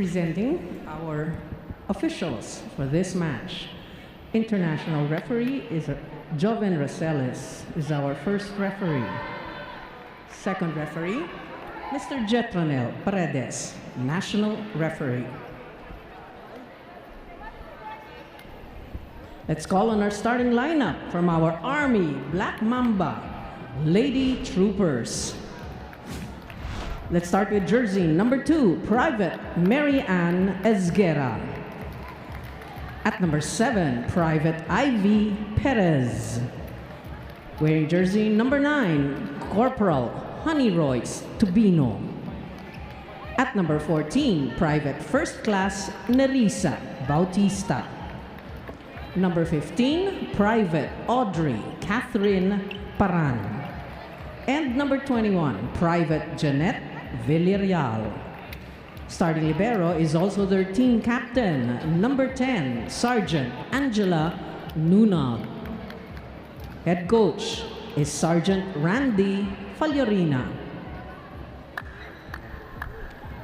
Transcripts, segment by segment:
Presenting our officials for this match. International referee is Joven Rosales is our first referee. Second referee, Mr. Jetronel Paredes, national referee. Let's call on our starting lineup from our Army Black Mamba Lady Troopers. Let's start with jersey number 2, Private Mary Ann Esguera. At number 7, Private Ivy Perez. Wearing jersey number 9, Corporal Honey Royce Tubino. At number 14, Private First Class Nerissa Bautista. Number 15, Private Audrey Catherine Paran. And number 21, Private Jeanette Villarreal. Starting libero is also their team captain, number 10, Sergeant Angela Nunag. Head coach is Sergeant Randy Faliorina.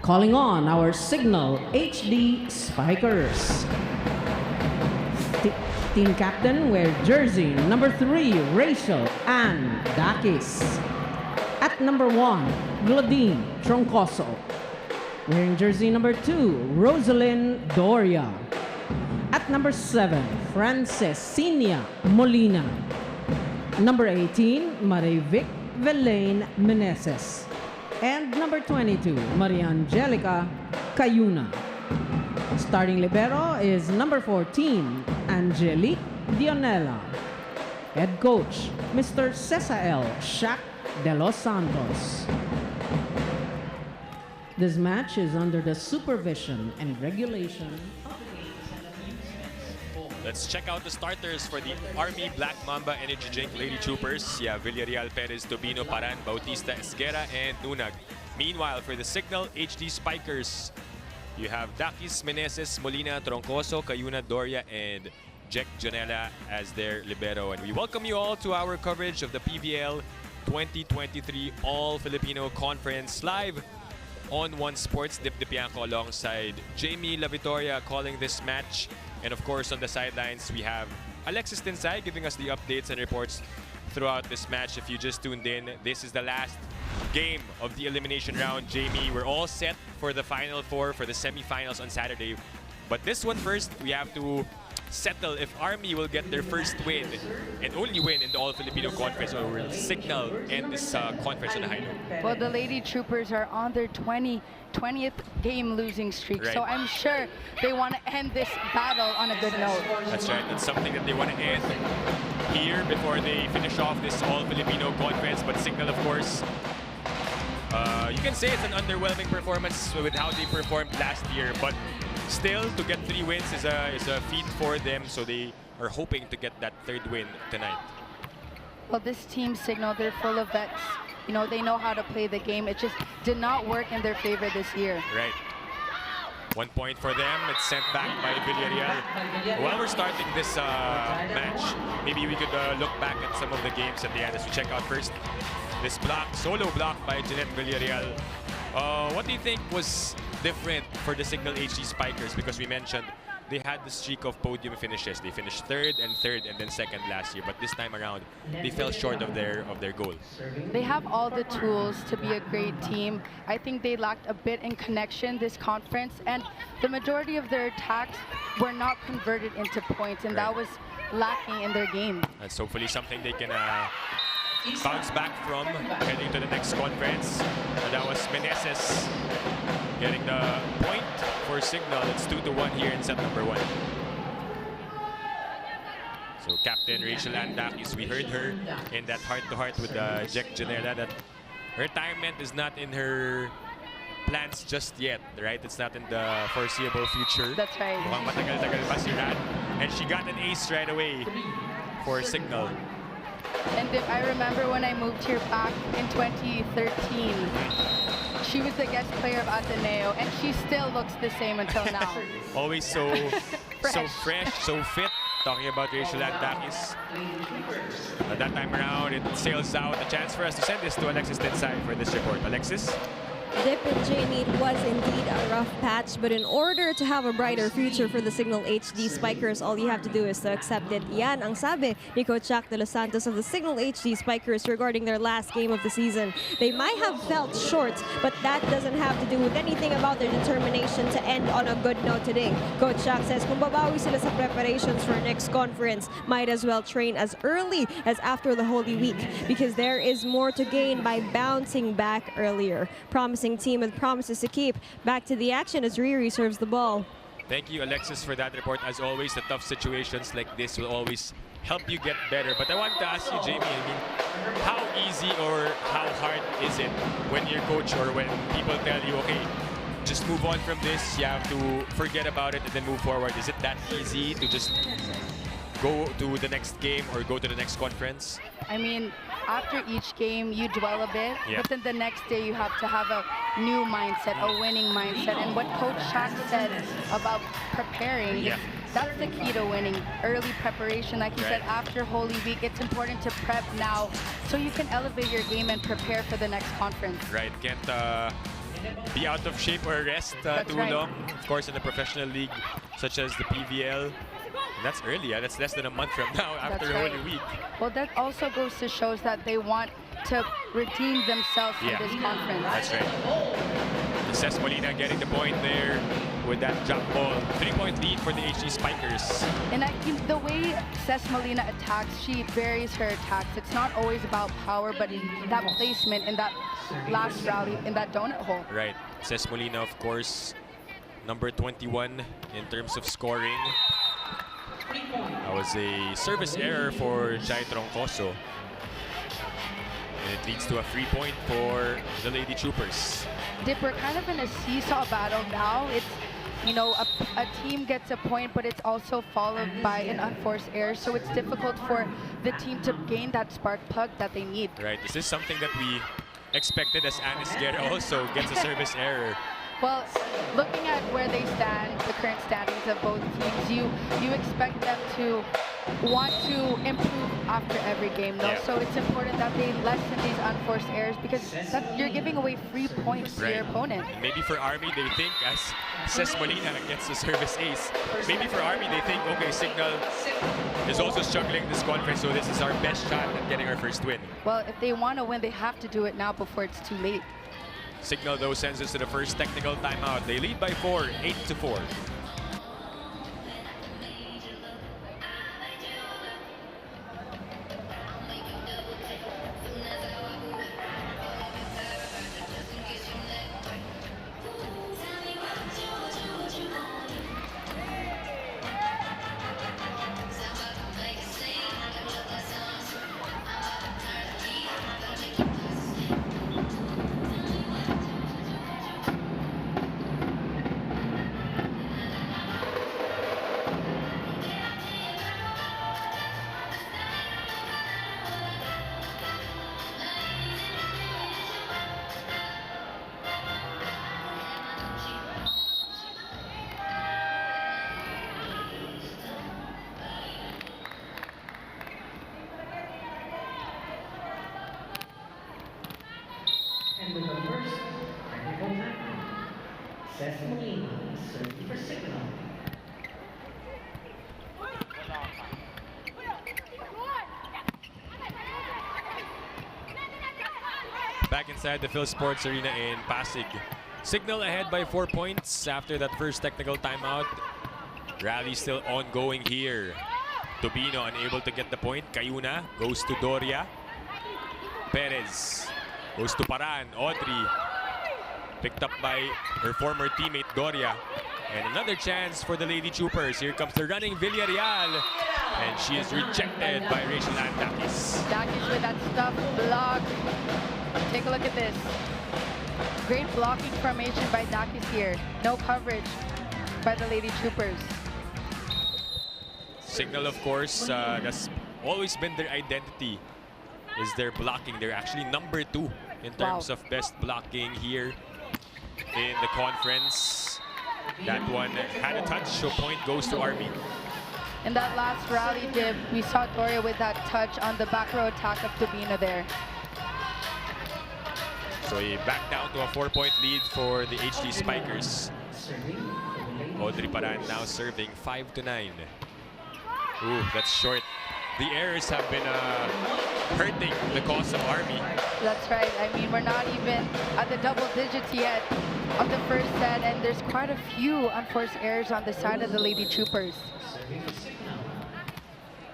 Calling on our Cignal HD Spikers. Team captain wear jersey number 3, Rachel Ann Dakis. At number 1, Glodine Troncoso. Wearing jersey number 2, Rosalind Doria. At number 7, Francesina Molina. Number 18, Marivic Velaine Meneses. And number 22, Maria Angelica Cayuna. Starting libero is number 14, Angelique Dionela. Head coach, Mr. Cesael Shaq de los Santos. This match is under the supervision and regulation of the games and amusements. Let's check out the starters for the Army Black Mamba Energy Drink Lady Troopers. Yeah, Villarreal, Perez, Tubino, Paran, Bautista, Esguera, and Nunag. Meanwhile, for the Cignal HD Spikers, you have Dakis, Meneses, Molina, Troncoso, Cayuna, Doria, and Jack Janela as their libero. And we welcome you all to our coverage of the PVL 2023 All-Filipino Conference live on One Sports. Dip Dipianco alongside Jamie La Victoria calling this match. And of course, on the sidelines, we have Alexis Tinsay giving us the updates and reports throughout this match. If you just tuned in, this is the last game of the elimination round. Jamie, we're all set for the Final Four, for the semifinals on Saturday. But this one first, we have to settle if Army will get their first win and only win in the All-Filipino Conference, or will Cignal end this conference on a high note. Well, the Lady Troopers are on their 20th game losing streak, right. So I'm sure they want to end this battle on a good note. That's right. That's something that they want to end here before they finish off this All-Filipino Conference. But Cignal, of course, you can say it's an underwhelming performance with how they performed last year, but still, to get 3 wins is a feat for them, so they are hoping to get that 3rd win tonight. Well, this team, Cignal, they're full of vets. You know, they know how to play the game. It just did not work in their favor this year. Right. 1 point for them. It's sent back by Villarreal. While we're starting this match, maybe we could look back at some of the games at the end as we check out first this solo block by Jeanette Villarreal. What do you think was different for the Cignal HD Spikers? Because we mentioned they had the streak of podium finishes. They finished 3rd and 2nd last year, but this time around they fell short of their goal. They have all the tools to be a great team. I think they lacked a bit in connection this conference, and the majority of their attacks were not converted into points, and that was lacking in their game. That's hopefully something they can bounce back from heading to the next conference. And that was Meneses getting the point for Cignal. It's 2-1 here in set number 1. So Captain Rachel Andakis, we heard her in that heart-to-heart with Jack Janela that retirement is not in her plans just yet, right? It's not in the foreseeable future. That's right. Mukhang matagal-tagal pa si Ran. And she got an ace right away for Cignal. And if I remember when I moved here back in 2013, she was the guest player of Ateneo, and she still looks the same until now. Always so fresh, so fit. Talking about Rachel Andakis. That time around, it sails out. A chance for us to send this to Alexis Tinsay for this report. Alexis? dip in J-Meet was indeed a rough patch, but in order to have a brighter future for the Cignal HD Spikers, all you have to do is to accept it. Yan ang sabi ni Coach Jack de los Santos of the Cignal HD Spikers regarding their last game of the season. They might have felt short, but that doesn't have to do with anything about their determination to end on a good note today. Coach Jack says kung babawi sila sa preparations for next conference, might as well train as early as after the Holy Week, because there is more to gain by bouncing back earlier. Promising team with promises to keep. Back to the action as Riri serves the ball. Thank you, Alexis, for that report. As always, the tough situations like this will always help you get better. But I wanted to ask you, Jamie, I mean, how easy or how hard is it when your coach or when people tell you, okay, just move on from this, you have to forget about it and then move forward? Is it that easy to just go to the next game or go to the next conference? I mean, after each game, you dwell a bit, Yeah. but then the next day you have to have a new mindset, a winning mindset. And what Coach Shaq said about preparing, Yeah. that's the key to winning. Early preparation, like he said, Right. after Holy Week, it's important to prep now so you can elevate your game and prepare for the next conference. Right, can't be out of shape or rest That's too right. long. Of course, in a professional league such as the PVL, that's early. That's less than a month from now after That's right. Holy Week. Well, that also goes to shows that they want to redeem themselves Yeah. in this conference. That's right. Cesc Molina getting the point there with that jump ball. 3-point lead for the HD Spikers. And the way Cesc Molina attacks, she varies her attacks. It's not always about power, but that placement in that last rally in that donut hole. Right. Cesc Molina, of course, number 21 in terms of scoring. That was a service error for Jai Troncoso. And it leads to a free point for the Lady Troopers. Dip, we're kind of in a seesaw battle now. It's, you know, a team gets a point, but it's also followed by an unforced error. So it's difficult for the team to gain that spark plug that they need. Right. This is something that we expected as Anis Guerra also gets a service error. Well, looking at where they stand, the current standings of both teams, you expect them to want to improve after every game, though. Yeah. So it's important that they lessen these unforced errors, because you're giving away free points to your opponent. And maybe for Army, they think, as Cesc Molina gets the service ace, maybe for Army, they think, okay, Cignal is also struggling this conference, so this is our best shot at getting our first win. Well, if they want to win, they have to do it now before it's too late. Cignal, though, sends us to the first technical timeout. They lead by 4, 8-4. And with the first technical timeout, Cesc Molina serving for Cignal. Back inside the Phil Sports Arena in Pasig. Cignal ahead by 4 points after that first technical timeout. Rally still ongoing here. Tobino unable to get the point. Cayuna goes to Doria. Perez goes to Paran. Audrey picked up by her former teammate Doria. And another chance for the Lady Troopers. Here comes the running Villarreal. And she is rejected by Rachel Ann Dakis. Dakis with that stuff block. Take a look at this. Great blocking formation by Dakis here. No coverage by the Lady Troopers. Cignal, of course, that's always been their identity, is their blocking. They're actually number 2 in terms of best blocking here in the conference. That one had a touch, so point goes to Army. In that last rally dip, we saw Doria with that touch on the back row attack of Tobino there. So back down to a 4-point lead for the HD Spikers. Audrey Paran now serving 5-9. Ooh, that's short. The errors have been hurting the cause of Army. That's right. I mean, we're not even at the double digits yet of the first set, and there's quite a few unforced errors on the side of the Lady Troopers.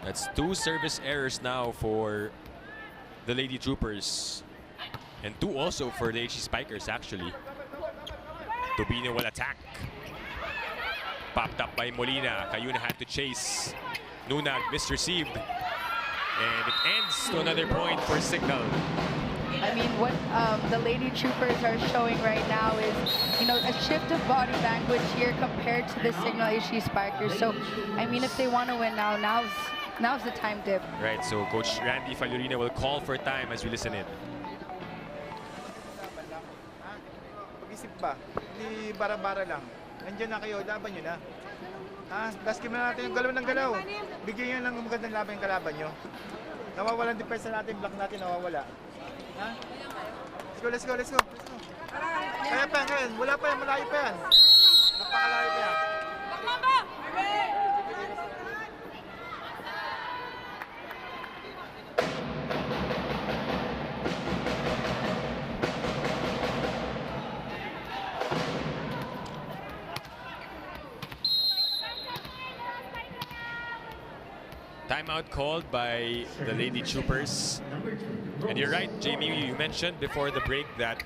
That's 2 service errors now for the Lady Troopers. And 2 also for the HD Spikers, actually. Tubino will attack. Popped up by Molina. Cayuna had to chase. Nunag misreceived. And it ends to another point for Cignal. I mean, what the Lady Troopers are showing right now is, you know, a shift of body language here compared to the Cignal HD Spikers. So, I mean, if they want to win now, now's the time, Dip. Right, so Coach Randy Fallurina will call for time as we listen in. Pag-isip ba? Hindi bara-bara lang. Nandiyan na kayo, laban nyo na. Baskin na natin yung galaw ng galaw. Bigyan nyo ng magandang laban yung kalaban nyo. Nawawalan depensa natin, block natin, nawawala. Let's go. Kaya pa yan, wala pa yan, malayo pa yan. Napakalayo pa yan. Timeout called by the Lady Troopers. And you're right, Jamie, you mentioned before the break that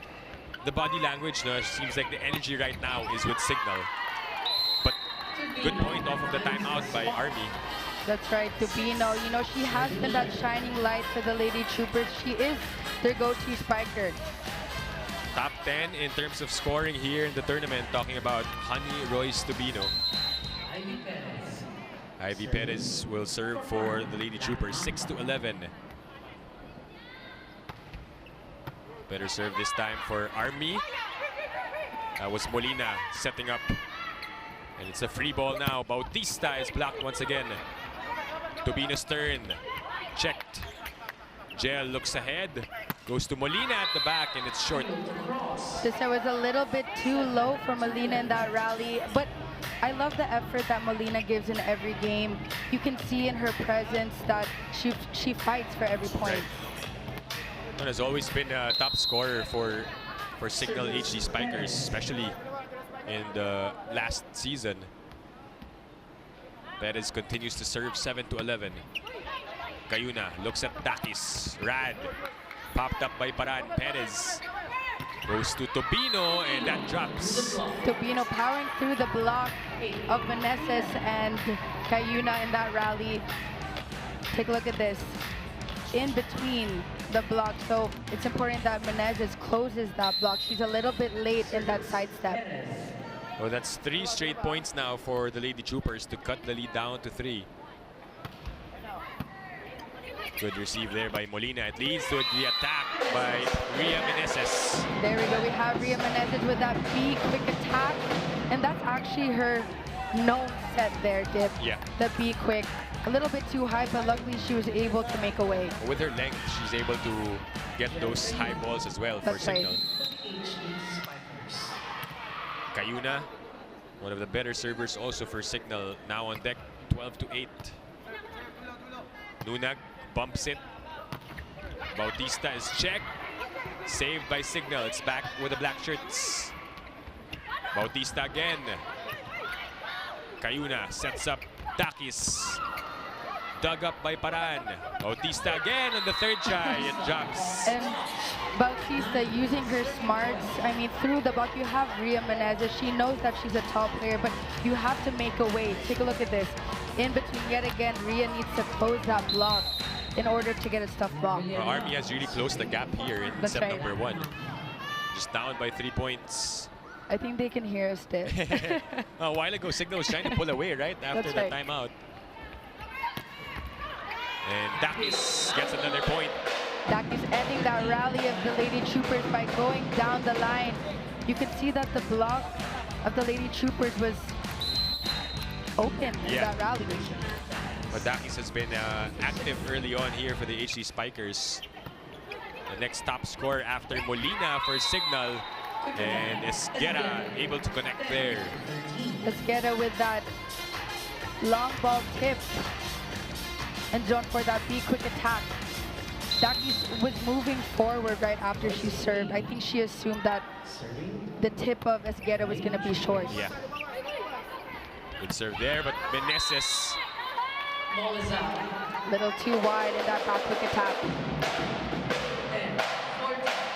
the body language seems like the energy right now is with Cignal. But good point off of the timeout by Army. That's right, Tubino. You know, she has been that shining light for the Lady Troopers. She is their go-to spiker. Top 10 in terms of scoring here in the tournament, talking about Honey Royce Tubino. Ivy Perez will serve for the Lady Troopers, 6-11. Better serve this time for Army. That was Molina setting up. And it's a free ball now. Bautista is blocked once again. Tubino's turn. Checked. Gel looks ahead. Goes to Molina at the back, and it's short. This was a little bit too low for Molina in that rally, but I love the effort that Molina gives in every game. You can see in her presence that she fights for every point. And has always been a top scorer for Cignal HD Spikers, especially in the last season. Perez continues to serve 7-11. Cayuna looks at Dakis. Rad popped up by Paran. Perez goes to Tubino, and that drops. Tubino powering through the block of Meneses and Cayuna in that rally. Take a look at this. In between the block, so it's important that Meneses closes that block. She's a little bit late in that sidestep. Well, that's 3 straight points now for the Lady Troopers to cut the lead down to 3. Good receive there by Molina. It leads to the attack by Ria Meneses. There we go. We have Ria Meneses with that B quick attack. And that's actually her known set there, Dip. Yeah. The B quick. A little bit too high, but luckily she was able to make a way. With her length, she's able to get those high balls as well for Cignal. Cayuna, one of the better servers also for Cignal, now on deck, 12-8. Nunag bumps it. Bautista is checked. Saved by Cignal. It's back with the black shirts. Bautista again. Cayuna sets up Dakis. Dug up by Paran. Bautista again on the third try. It drops. And Bautista using her smarts. I mean, through the block, you have Ria Meneses. She knows that she's a top player, but you have to make a way. Take a look at this. In between, yet again, Ria needs to close that block in order to get a stuffed block. Well, Army has really closed the gap here in That's set right. number 1. Just down by 3 points. I think they can hear us, Dip. A while ago, Cignal was trying to pull away, right? After That's the right. timeout. And Dakis gets another point. Dakis ending that rally of the Lady Troopers by going down the line. You can see that the block of the Lady Troopers was open in that rally. But Dakis has been active early on here for the HD Spikers. the next top scorer after Molina for Cignal. And Esguerra able to connect there. Esguerra with that long ball tip. And zone for that quick attack. Daki was moving forward right after she served. I think she assumed that the tip of Esguerra was going to be short. Yeah. Good serve there, but Meneses. Little too wide in that back quick attack.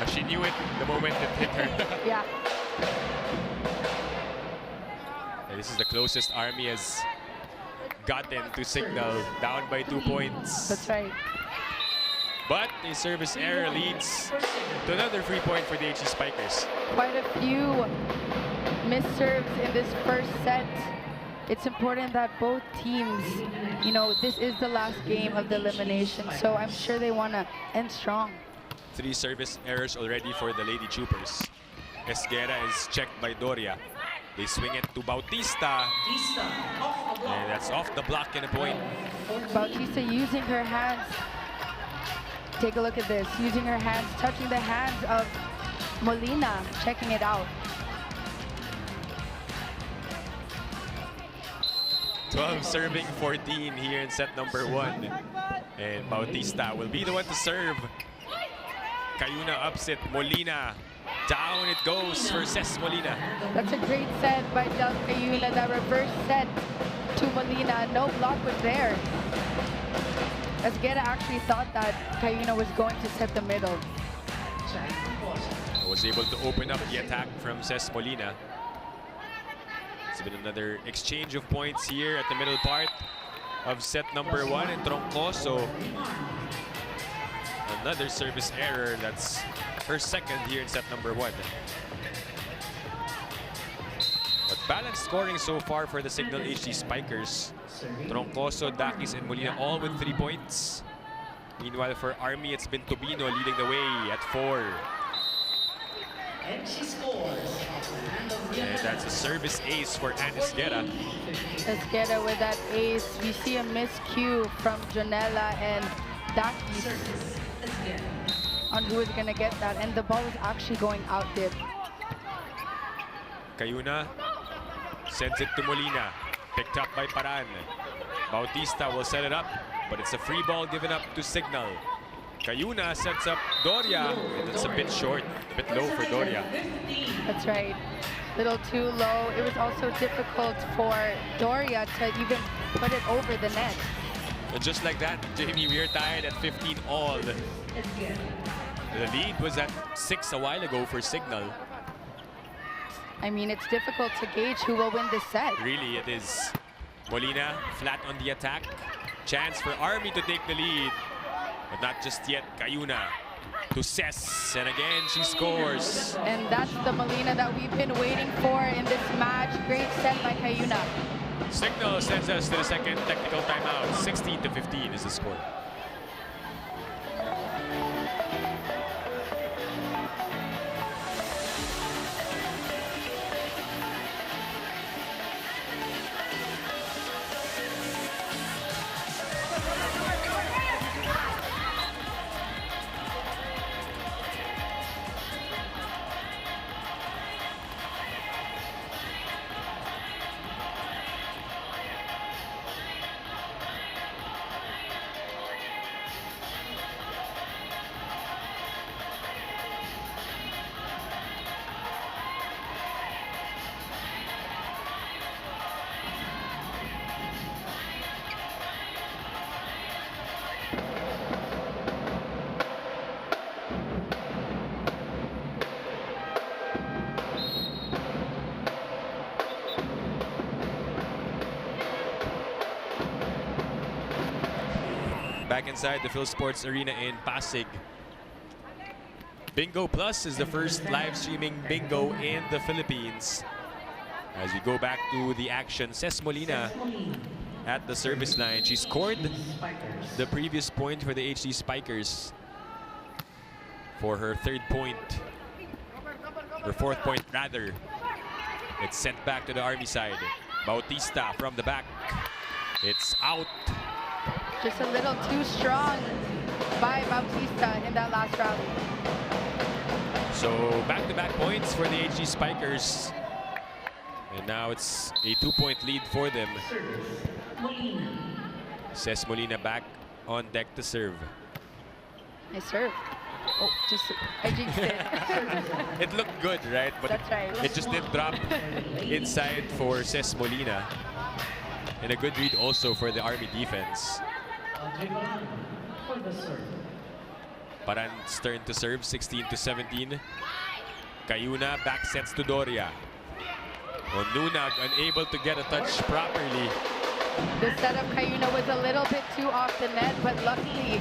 She knew it the moment it hit her. Yeah. And this is the closest Army has gotten to Cignal, down by 2 points. That's right. But a service error leads to another free point for the HD Spikers. Quite a few missed serves in this first set. It's important that both teams, you know, this is the last game of the elimination, so I'm sure they want to end strong. 3 service errors already for the Lady Troopers. Esguerra is checked by Doria. They swing it to Bautista. And that's off the block and a point. Bautista using her hands. Take a look at this. Using her hands, touching the hands of Molina, checking it out. 12 serving 14 here in set number 1. And Bautista will be the one to serve. Cayuna upset Molina. Down it goes for Ces Molina. That's a great set by Del Cayuna. That reverse set to Molina. No block was there. Esguerra actually thought that Cayuna was going to set the middle. Was able to open up the attack from Ces Molina. It's been another exchange of points here at the middle part of set number 1. And Troncoso, another service error. That's her second here in set number 1. But balanced scoring so far for the Cignal HD Spikers. Troncoso, Dakis, and Molina all with 3 points. Meanwhile, for Army, it's been Tobino leading the way at 4. And she scores. And that's a service ace for Esguerra. Esguerra with that ace. We see a miscue from Jonella and Dakis on who is going to get that. And the ball is actually going out dip. Cayuna sends it to Molina. Picked up by Paran. Bautista will set it up, but it's a free ball given up to Cignal. Cayuna sets up Doria, and it's a bit short, a bit low for Doria. That's right. Little too low. It was also difficult for Doria to even put it over the net. And just like that, Jamie, we are tied at 15 all. The lead was at 6 a while ago for Cignal. I mean, it's difficult to gauge who will win this set. Really, it is. Molina flat on the attack. Chance for Army to take the lead. But not just yet. Cayuna to Ces. And again, she scores. And that's the Molina that we've been waiting for in this match. Great set by Cayuna. Cignal sends us to the second technical timeout. 16-15 is the score. Back inside the Phil Sports Arena in Pasig. Bingo Plus is the first live streaming bingo in the Philippines. As we go back to the action, Ces Molina at the service line. She scored the previous point for the HD Spikers for her third point, her fourth point rather. It's sent back to the Army side. Bautista from the back. It's out. Just a little too strong. by Bautista in that last rally. So back-to-back points for the HD Spikers. And now it's a 2-point lead for them. Ces Molina back on deck to serve. Nice serve. Oh, just I jinxed it. It looked good, right? But That's right. it just did drop inside for Ces Molina. And a good read also for the Army defense. Paran's turn to serve, 16-17. Cayuna back sets to Doria. Nunag unable to get a touch properly. The setup Cayuna was a little bit too off the net, but luckily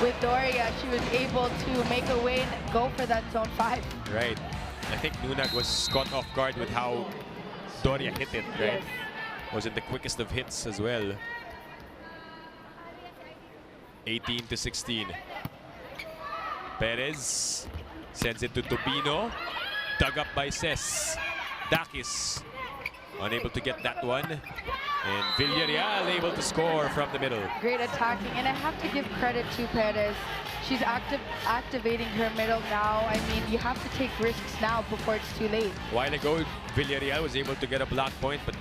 with Doria, she was able to make a way and go for that zone 5. Right. I think Nunag was caught off guard with how Doria hit it, right? Yes. Wasn't the quickest of hits as well. 18-16. Perez sends it to Tubino. Dug up by Ces. Dakis unable to get that one. And Villarreal able to score from the middle. Great attacking, and I have to give credit to Perez. She's activating her middle now. I mean, you have to take risks now before it's too late. A while ago, Villarreal was able to get a block point, but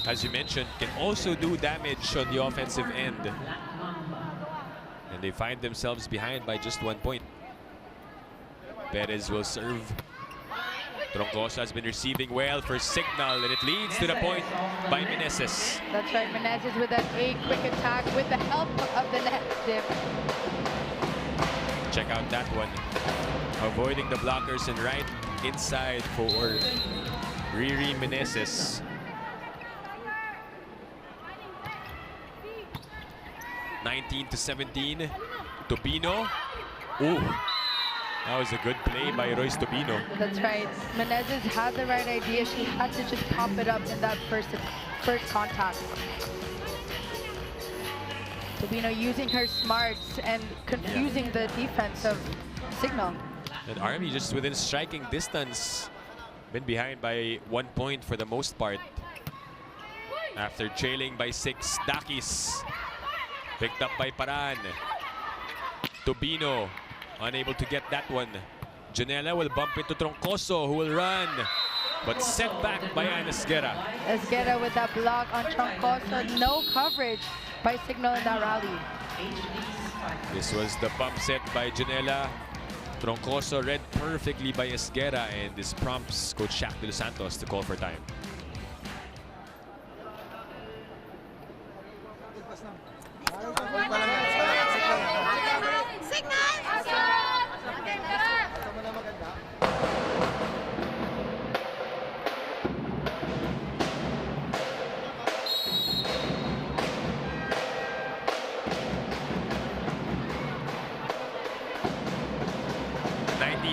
as you mentioned, can also do damage on the offensive end. And they find themselves behind by just 1 point. Perez will serve. Troncoso has been receiving well for Cignal, and it leads to the point by Meneses. That's right, Meneses with that A quick attack with the help of the net dip. Check out that one. Avoiding the blockers and right inside for Riri Meneses. 19-17. Tubino. Ooh. That was a good play by Royce Tubino. That's right. Meneses had the right idea. She had to just pop it up in that first contact. Tubino using her smarts and confusing the defense of Cignal. And Army just within striking distance. Been behind by 1 point for the most part. After trailing by 6, Dakis. Picked up by Paran. Tubino. Unable to get that one. Janela will bump into Troncoso, who will run. But set back by Esguerra. Esguerra with that block on Troncoso. No coverage by Cignal in that rally. This was the bump set by Janela. Troncoso read perfectly by Esguerra, and this prompts Coach Shaq de los Santos to call for time.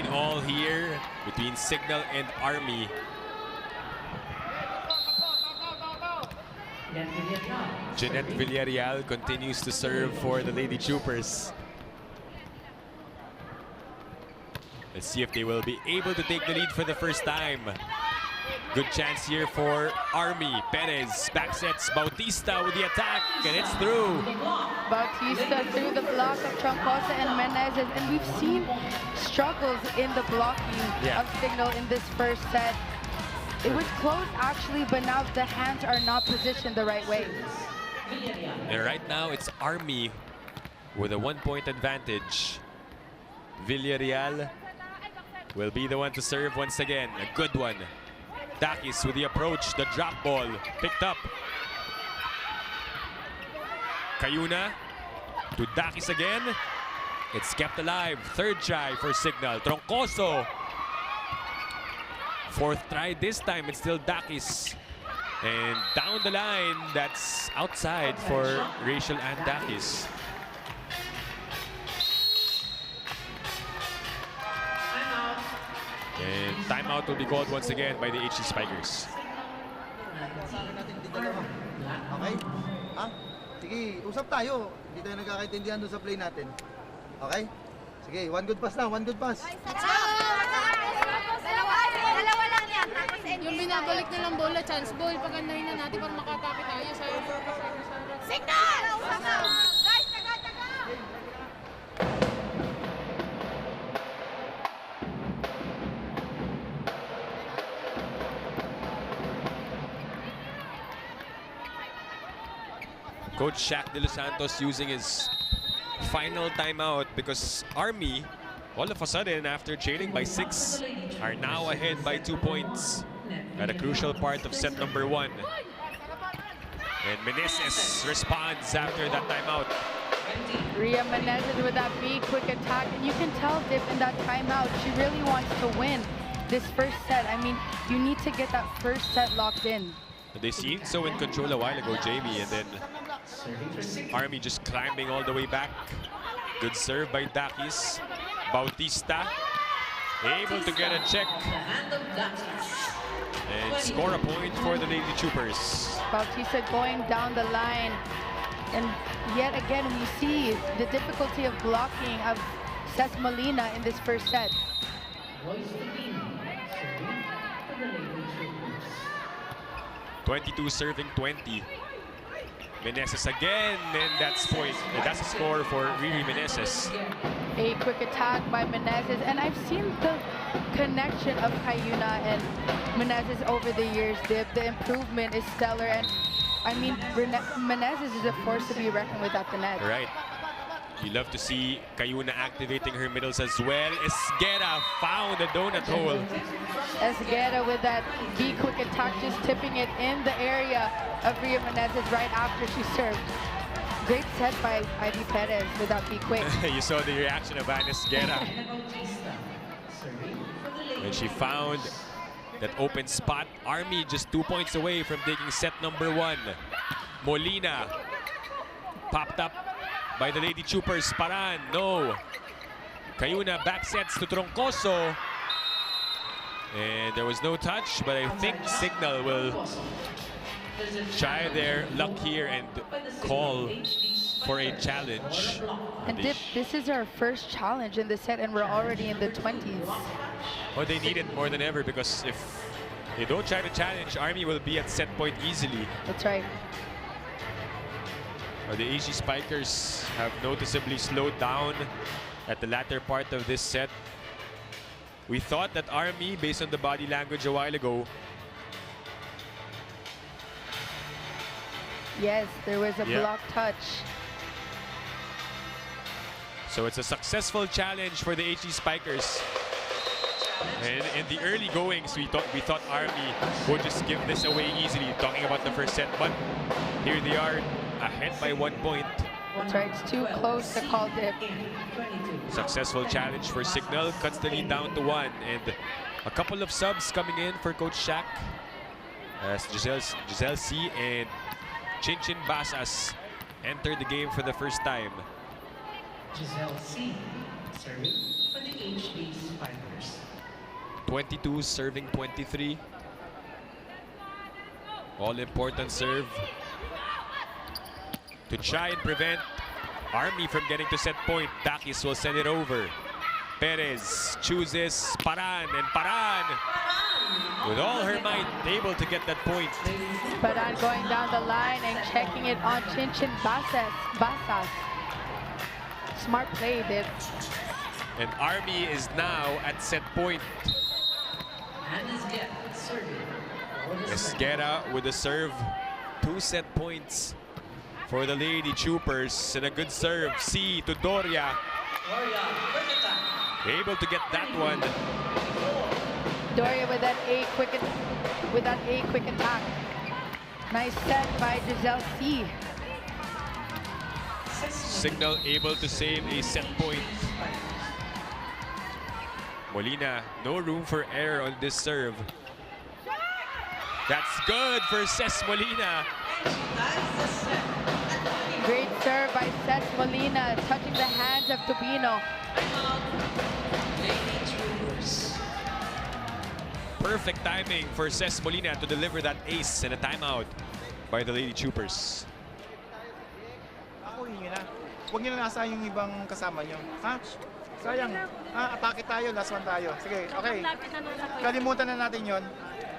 All here between Cignal and Army. Jeanette Villarreal continues to serve for the Lady Troopers. Let's see if they will be able to take the lead for the first time. Good chance here for Army. Perez backsets Bautista with the attack, and it's through. Bautista through the block of Troncoso and Meneses, and we've seen struggles in the blocking of Cignal in this first set. It was close actually, but now the hands are not positioned the right way. And right now it's Army with a 1 point advantage. Villarreal will be the one to serve once again. A good one. Dakis with the approach, the drop ball picked up. Cayuna to Dakis again. It's kept alive. Third try for Cignal. Troncoso. Fourth try this time. It's still Dakis. And down the line, that's outside for Rachel and Dakis. And timeout will be called once again by the HD Spikers. Okay? Ha? Sige, usap tayo. Hindi tayo nagkakaintindihan doon sa play natin. Okay? Sige, one good pass lang, one good pass. Dalawa lang yan. Yung binabalik nilang bola, chance ball, pagandahin na natin para makatapit tayo sa Signal! Guys, taga! Coach Shaq De Los Santos using his final timeout because Army, all of a sudden, after trailing by 6, are now ahead by 2 points at a crucial part of set number 1. And Meneses responds after that timeout. Rhea Menezes with that big quick attack, and you can tell Dip in that timeout, she really wants to win this first set. I mean, you need to get that first set locked in. They seemed so in control a while ago, Jamie, and then Army just climbing all the way back. Good serve by Dakis. Bautista able to get a check and score a point for the Lady Troopers. Bautista going down the line, and yet again we see the difficulty of blocking of Cés Molina in this first set. 22 serving 20. Meneses again, and that's point. That's a score for Riri Meneses. A quick attack by Menezes, and I've seen the connection of Cayuna and Menezes over the years. The improvement is stellar, and I mean, Menezes is a force to be reckoned with at the net. Right. You love to see Cayuna activating her middles as well. Esguerra found a donut hole. Esguerra with that big quick attack, just tipping it in the area of Rhea Menezes right after she served. Great set by Ivy Perez with that big quick. You saw the reaction of Ana Esguerra. When she found that open spot, Army just 2 points away from taking set number 1. Molina popped up by the Lady Troopers. Paran, no. Cayuna back sets to Troncoso. And there was no touch, but I think Cignal will try their luck here and call for a challenge. And Dip, this is our first challenge in the set, and we're already in the 20s. Well, they need it more than ever because if they don't try to challenge, Army will be at set point easily. That's right. The HD Spikers have noticeably slowed down at the latter part of this set. We thought that Army, based on the body language a while ago, yes, there was a block touch. So it's a successful challenge for the HD Spikers. And in the early goings, we thought Army would just give this away easily, talking about the first set. But here they are, ahead by 1 point. That's right, it's too close to call Dip. Successful challenge for Cignal, cuts the lead down to 1. And a couple of subs coming in for Coach Shaq, as Giselle C and Chinchin Basas entered the game for the first time. Giselle C. serving for the HD Spikers. 22 serving 23. All-important serve to try and prevent Army from getting to set point. Dakis will send it over. Perez chooses Paran, and Paran, with all her might, able to get that point. Paran going down the line and checking it on Chinchin Basas. Smart play, Dip. And Army is now at set point. Esguerra with a serve. 2 set points for the Lady Troopers, and a good serve. C to Doria. Able to get that one. Doria with that A quick attack. Nice set by Giselle C. Cignal able to save a set point. Molina, no room for error on this serve. That's good for Cés Molina. Great serve by Cés Molina, touching the hands of Tubino. Perfect timing for Cés Molina to deliver that ace and a timeout by the Lady Troopers. Ako yun na. Huwag nyo na nasa yung ibang kasama nyo. Ha? Sayang. Atake tayo, last one tayo. Sige, okay. Kalimutan na natin yon.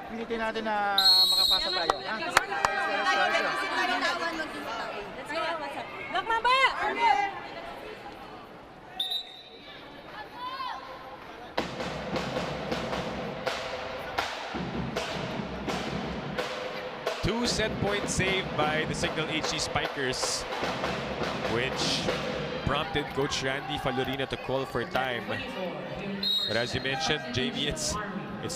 Pilitin natin na makapasa tayo. Ha? Look, Mamba! set points saved by the Cignal HD Spikers, which prompted Coach Randy Falorina to call for time. But as you mentioned, Jamie, it's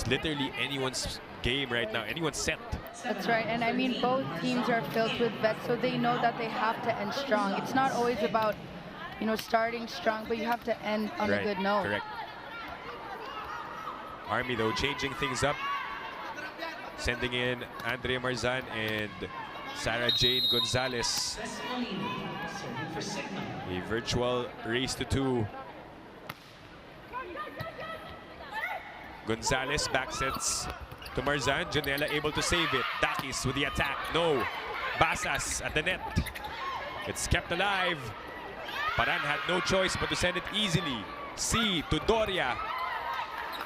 literally anyone's game right now, anyone's set. That's right, and I mean both teams are filled with vets, so they know that they have to end strong. It's not always about, you know, starting strong, but you have to end on a good note. Correct. Army though changing things up, sending in Andrea Marzan and Sarah Jane Gonzalez. A virtual race to 2. Gonzalez backsets to Marzan. Janela able to save it. Dakis with the attack. No. Basas at the net. It's kept alive. Paran had no choice but to send it easily. C to Doria.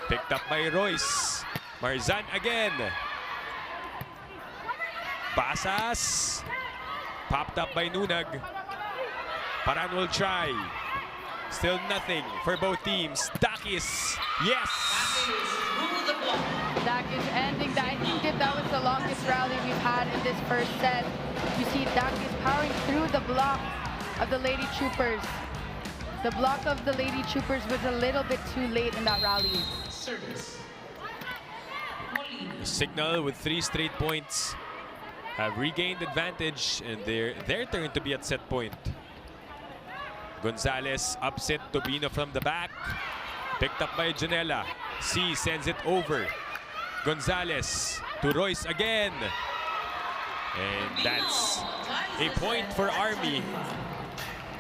Picked up by Royce. Marzan again. Basas. Popped up by Nunag. Paran will try. Still nothing for both teams. Dakis. Yes. Dakis ending that. I think that was the longest rally we've had in this first set. You see Dakis powering through the block of the Lady Troopers. The block of the Lady Troopers was a little bit too late in that rally. Cignal with 3 straight points have regained advantage, and their turn to be at set point. Gonzalez upset Tobino from the back. Picked up by Janela. C sends it over. Gonzalez to Royce again. And that's a point for Army.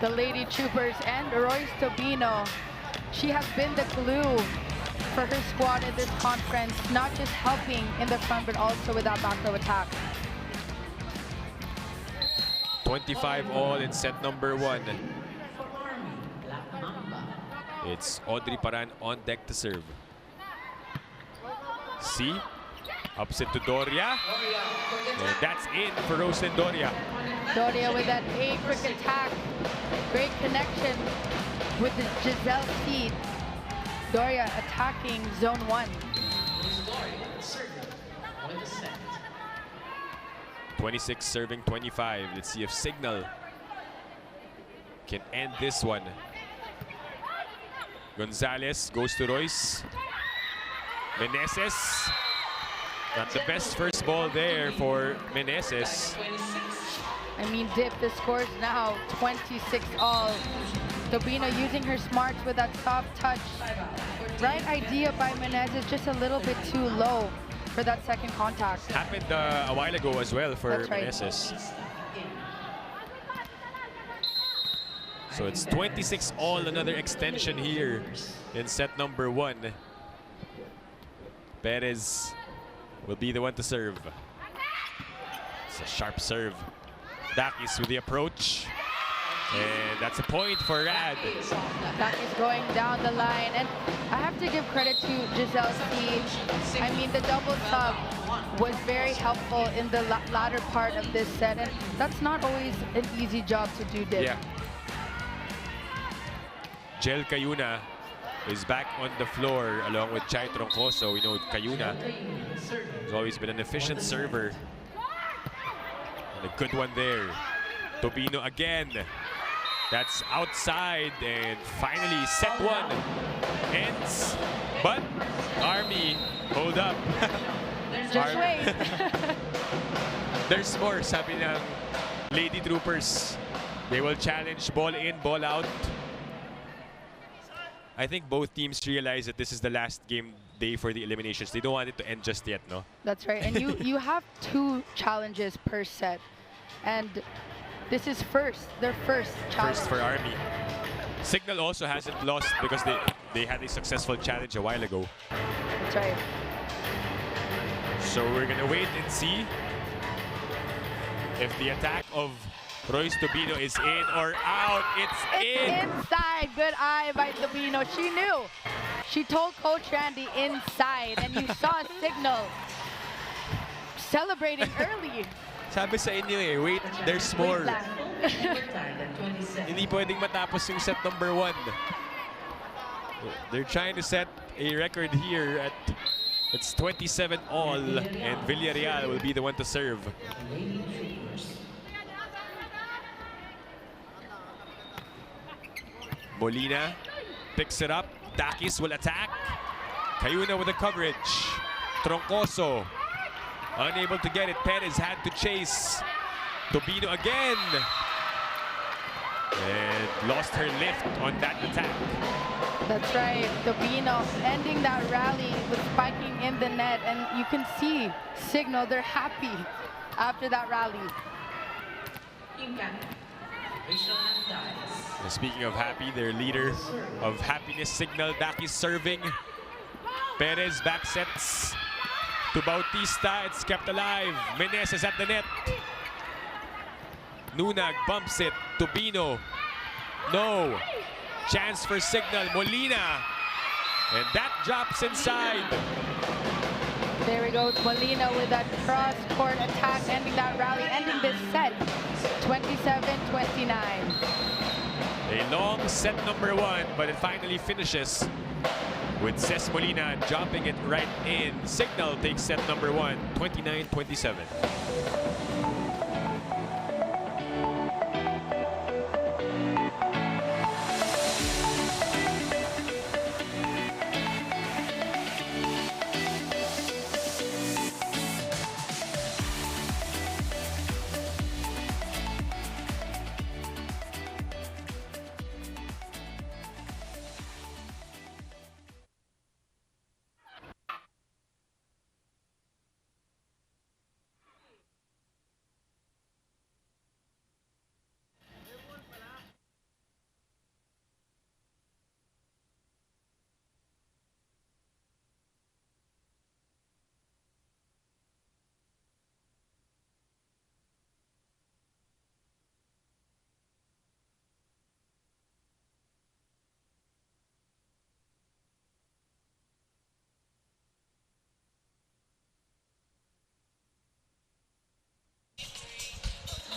The Lady Troopers and Royce Tobino. She has been the glue for her squad in this conference, not just helping in the front, but also with that back row attack. 25 all in set number 1. It's Audrey Paran on deck to serve. C, upset to Doria. And that's in for Roslyn Doria. Doria with that A quick attack. Great connection with the Giselle feed. Doria attacking zone 1. 26 serving 25. Let's see if Cignal can end this one. Gonzalez goes to Royce. Meneses. Not the best first ball there for Meneses. I mean, Dip, the score's now 26 all. Tobino using her smarts with that soft touch. Right idea by Meneses, just a little bit too low for that second contact. Happened a while ago as well for Meneses. So it's 26 all, another extension here in set number 1. Perez will be the one to serve. It's a sharp serve. Dakis with the approach. And that's a point for Rad. Dakis going down the line. And I have to give credit to Giselle Speed. I mean, the double sub was very helpful in the latter part of this set. And that's not always an easy job to do, Dip. Yeah. Jel Cayuna is back on the floor along with Chai Troncoso. We know Cayuna has always been an efficient server. And a good one there. Tobino again. That's outside, and finally set 1 ends. But Army, hold up. Just wait. There's more, sabi ng Lady Troopers. They will challenge ball in, ball out. I think both teams realize that this is the last game day for the eliminations. They don't want it to end just yet, no? That's right. And you have 2 challenges per set. And this is their first challenge. First for Army. Cignal also hasn't lost because they had a successful challenge a while ago. That's right. So we're gonna wait and see if the attack of Royce Tobino is in or out. It's in. Inside. Good eye by Tobino. She knew. She told Coach Randy inside, and you saw Cignal celebrating early. Sabi sa inyo eh, wait, there's more. Hindi pwedeng matapos yung set number 1. They're trying to set a record here at It's 27 all, and Villarreal will be the one to serve. Molina picks it up. Takis will attack. Cayuna with the coverage. Troncoso unable to get it. Perez had to chase. Tobino again. And lost her lift on that attack. That's right, Tobino ending that rally with spiking in the net, and you can see Cignal, they're happy after that rally. And speaking of happy, their leader of happiness, Cignal, back is serving. Perez back sets to Bautista. It's kept alive. Meneses at the net. Nunag bumps it. Tobino. No. Chance for Cignal. Molina. And that drops inside. There we go, Molina with that cross-court attack, ending that rally, ending this set, 27-29. A long set number one, but it finally finishes with Ces Molina dropping it right in. Cignal takes set number one, 29-27.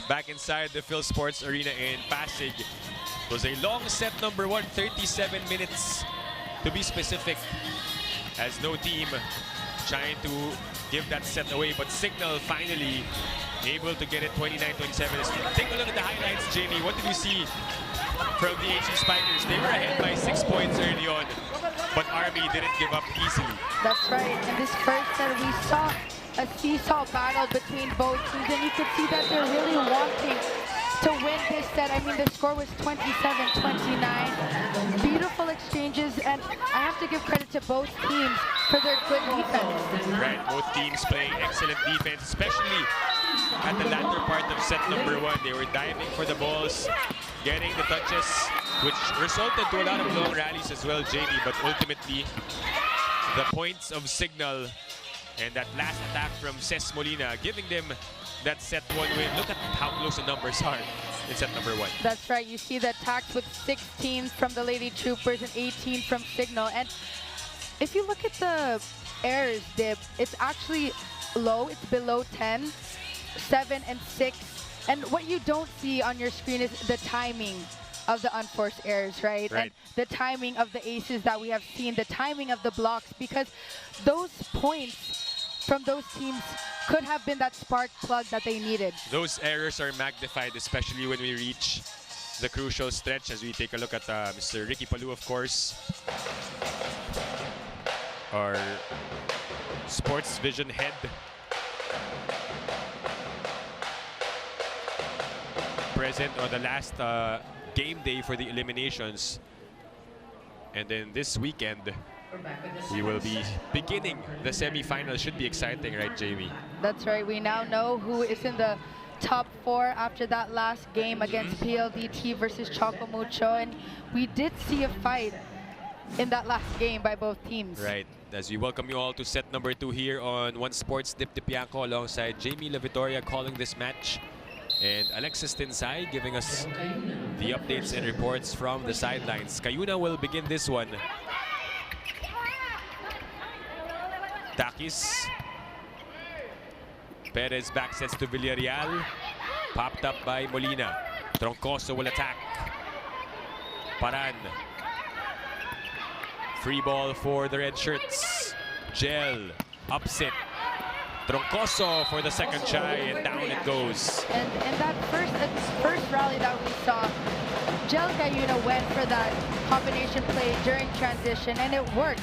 Back inside the Phil Sports Arena in Pasig. It was a long set number one, 37 minutes to be specific, as no team trying to give that set away, but Cignal finally able to get it 29-27. Take a look at the highlights, Jamie. What did you see from the HD Spikers? They were ahead by 6 points early on, but Army didn't give up easily. That's right, in this first set we saw a seesaw battle between both teams, and you could see that they're really wanting to win this set. I mean, the score was 27-29. Beautiful exchanges, and I have to give credit to both teams for their good defense. Right, both teams playing excellent defense, especially at the latter part of set number one. They were diving for the balls, getting the touches, which resulted to a lot of long rallies as well, Jamie, but ultimately the points of Cignal and that last attack from Ces Molina, giving them that set one win. Look at how close the numbers are in set number one. That's right. You see the attacks with 16 from the Lady Troopers and 18 from Cignal. And if you look at the errors dip, it's actually low. It's below 10, 7 and 6. And what you don't see on your screen is the timing of the unforced errors, right? And the timing of the aces that we have seen, the timing of the blocks, because those points from those teams could have been that spark plug that they needed. Those errors are magnified, especially when we reach the crucial stretch, as we take a look at Mr. Ricky Palou, of course. Our sports vision head. Present on the last game day for the eliminations. And then this weekend, we will be beginning the semi-final. Should be exciting, right, Jamie? That's right. We now know who is in the top 4 after that last game against PLDT versus Choco Mucho. And we did see a fight in that last game by both teams. Right. As we welcome you all to set number 2 here on One Sports, Dip Dipianco alongside Jamie La Victoria calling this match, and Alexis Tinsay giving us the updates and reports from the sidelines. Cayuna will begin this one. Takis. Perez back sets to Villarreal. Popped up by Molina. Troncoso will attack. Paran. Free ball for the red shirts. Gel, upset. Troncoso for the second try, and down it goes. And that first rally that we saw, Gel Cayuna went for that combination play during transition, and it worked.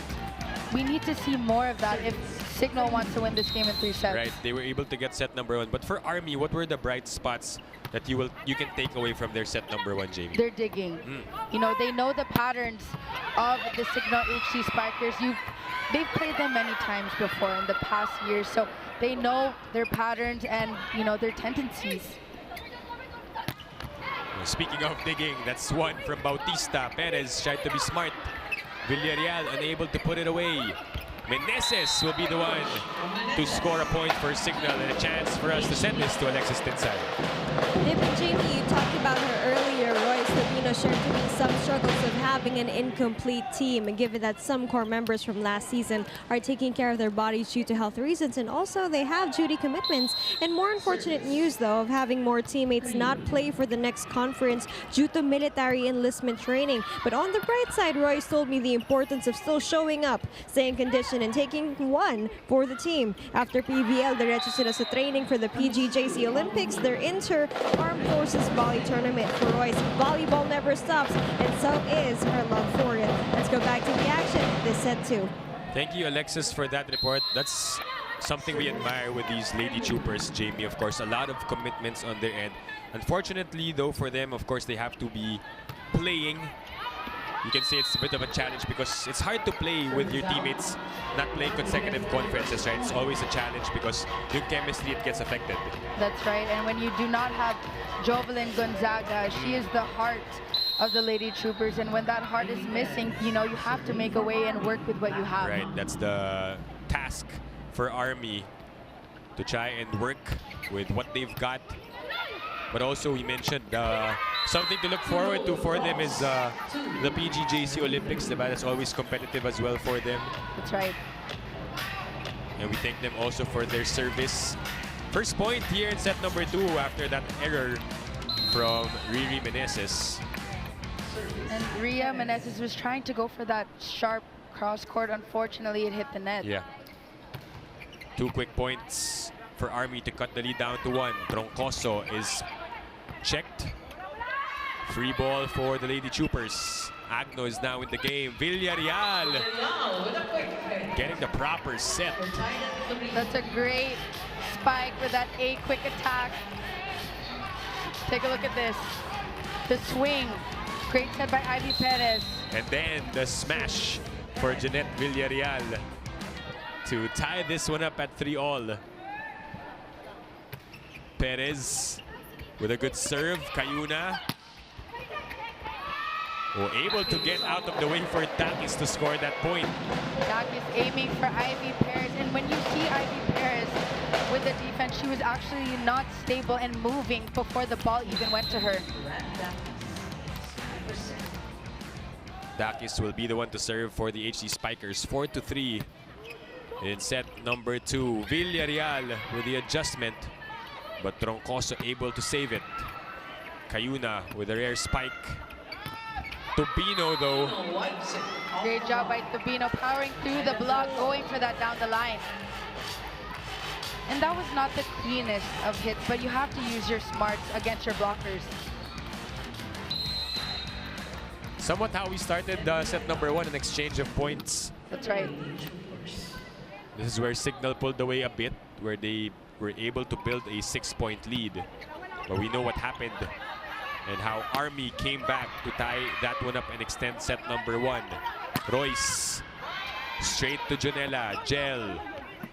We need to see more of that if Cignal wants to win this game in 3 sets. Right, they were able to get set number 1. But for Army, what were the bright spots that you can take away from their set number 1, Jamie? They're digging. You know, they know the patterns of the Cignal HD Spikers. They've played them many times before in the past years, so they know their patterns and, you know, their tendencies. Speaking of digging, that's one from Bautista. Perez tried to be smart. Villarreal unable to put it away. Meneses will be the one to score a point for Cignal, and a chance for us to send this to Alexis Tinsay. Jamie, you talked about her earlier. Royce Lavino shared to me some struggles of having an incomplete team, and given that some core members from last season are taking care of their bodies due to health reasons, and also they have duty commitments. And more unfortunate news, though, of having more teammates not play for the next conference due to military enlistment training. But on the bright side, Royce told me the importance of still showing up, staying conditioned, and taking one for the team. After PVL, diretso sila sa training for the PGJC Olympics, their inter-armed forces volley tournament. For Royce, volleyball never stops, and so is her love for it. Let's go back to the action this set 2. Thank you, Alexis, for that report. That's something we admire with these Lady Troopers, Jamie. Of course, a lot of commitments on their end. Unfortunately, though, for them, of course, they have to be playing. You can say it's a bit of a challenge because it's hard to play with your teammates not playing consecutive conferences, right? It's always a challenge because your chemistry, it gets affected. That's right, and when you do not have Jovelyn Gonzaga, she is the heart of the Lady Troopers, and when that heart is missing, you know, you have to make a way and work with what you have. Right, that's the task for Army, to try and work with what they've got. But also, we mentioned something to look forward to for them is the PGJC Olympics. That's always competitive as well for them. That's right. And we thank them also for their service. First point here in set number 2 after that error from Riri Meneses. And Ria Meneses was trying to go for that sharp cross court. Unfortunately, it hit the net. Yeah. 2 quick points for Army to cut the lead down to 1. Troncoso is checked. Free ball for the Lady Troopers. Agno is now in the game. Villarreal getting the proper set. That's a great spike with that A quick attack. Take a look at this. The swing. Great set by Ivy Perez. And then the smash for Jeanette Villarreal to tie this one up at 3-all. Perez with a good serve. Cayuna able to get out of the way for Takis to score that point. Takis aiming for Ivy Perez, and when you see Ivy Perez with the defense, she was actually not stable and moving before the ball even went to her. Takis will be the one to serve for the HD Spikers. 4-3 in set number 2. Villarreal with the adjustment, but Troncoso able to save it. Cayuna with a rare spike. Tubino, though. Great job by Tubino, powering through the block, going for that down the line. And that was not the cleanest of hits, but you have to use your smarts against your blockers. Somewhat how we started set number 1, an exchange of points. That's right. This is where Cignal pulled away a bit, where they were able to build a 6-point lead. But we know what happened and how Army came back to tie that one up and extend set number 1. Royce straight to Jonella. Gel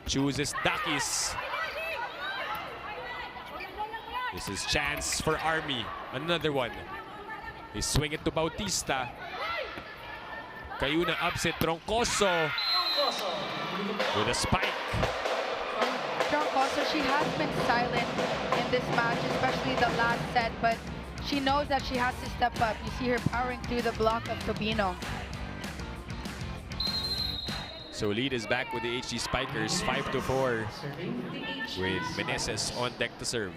chooses Takis. This is chance for Army. Another one. They swing it to Bautista. Cayuna upset. Troncoso with a spike. Troncoso, she has been silent in this match, especially the last set, but she knows that she has to step up. You see her powering through the block of Tubino. So lead is back with the HD Spikers, 5-4, with Meneses on deck to serve.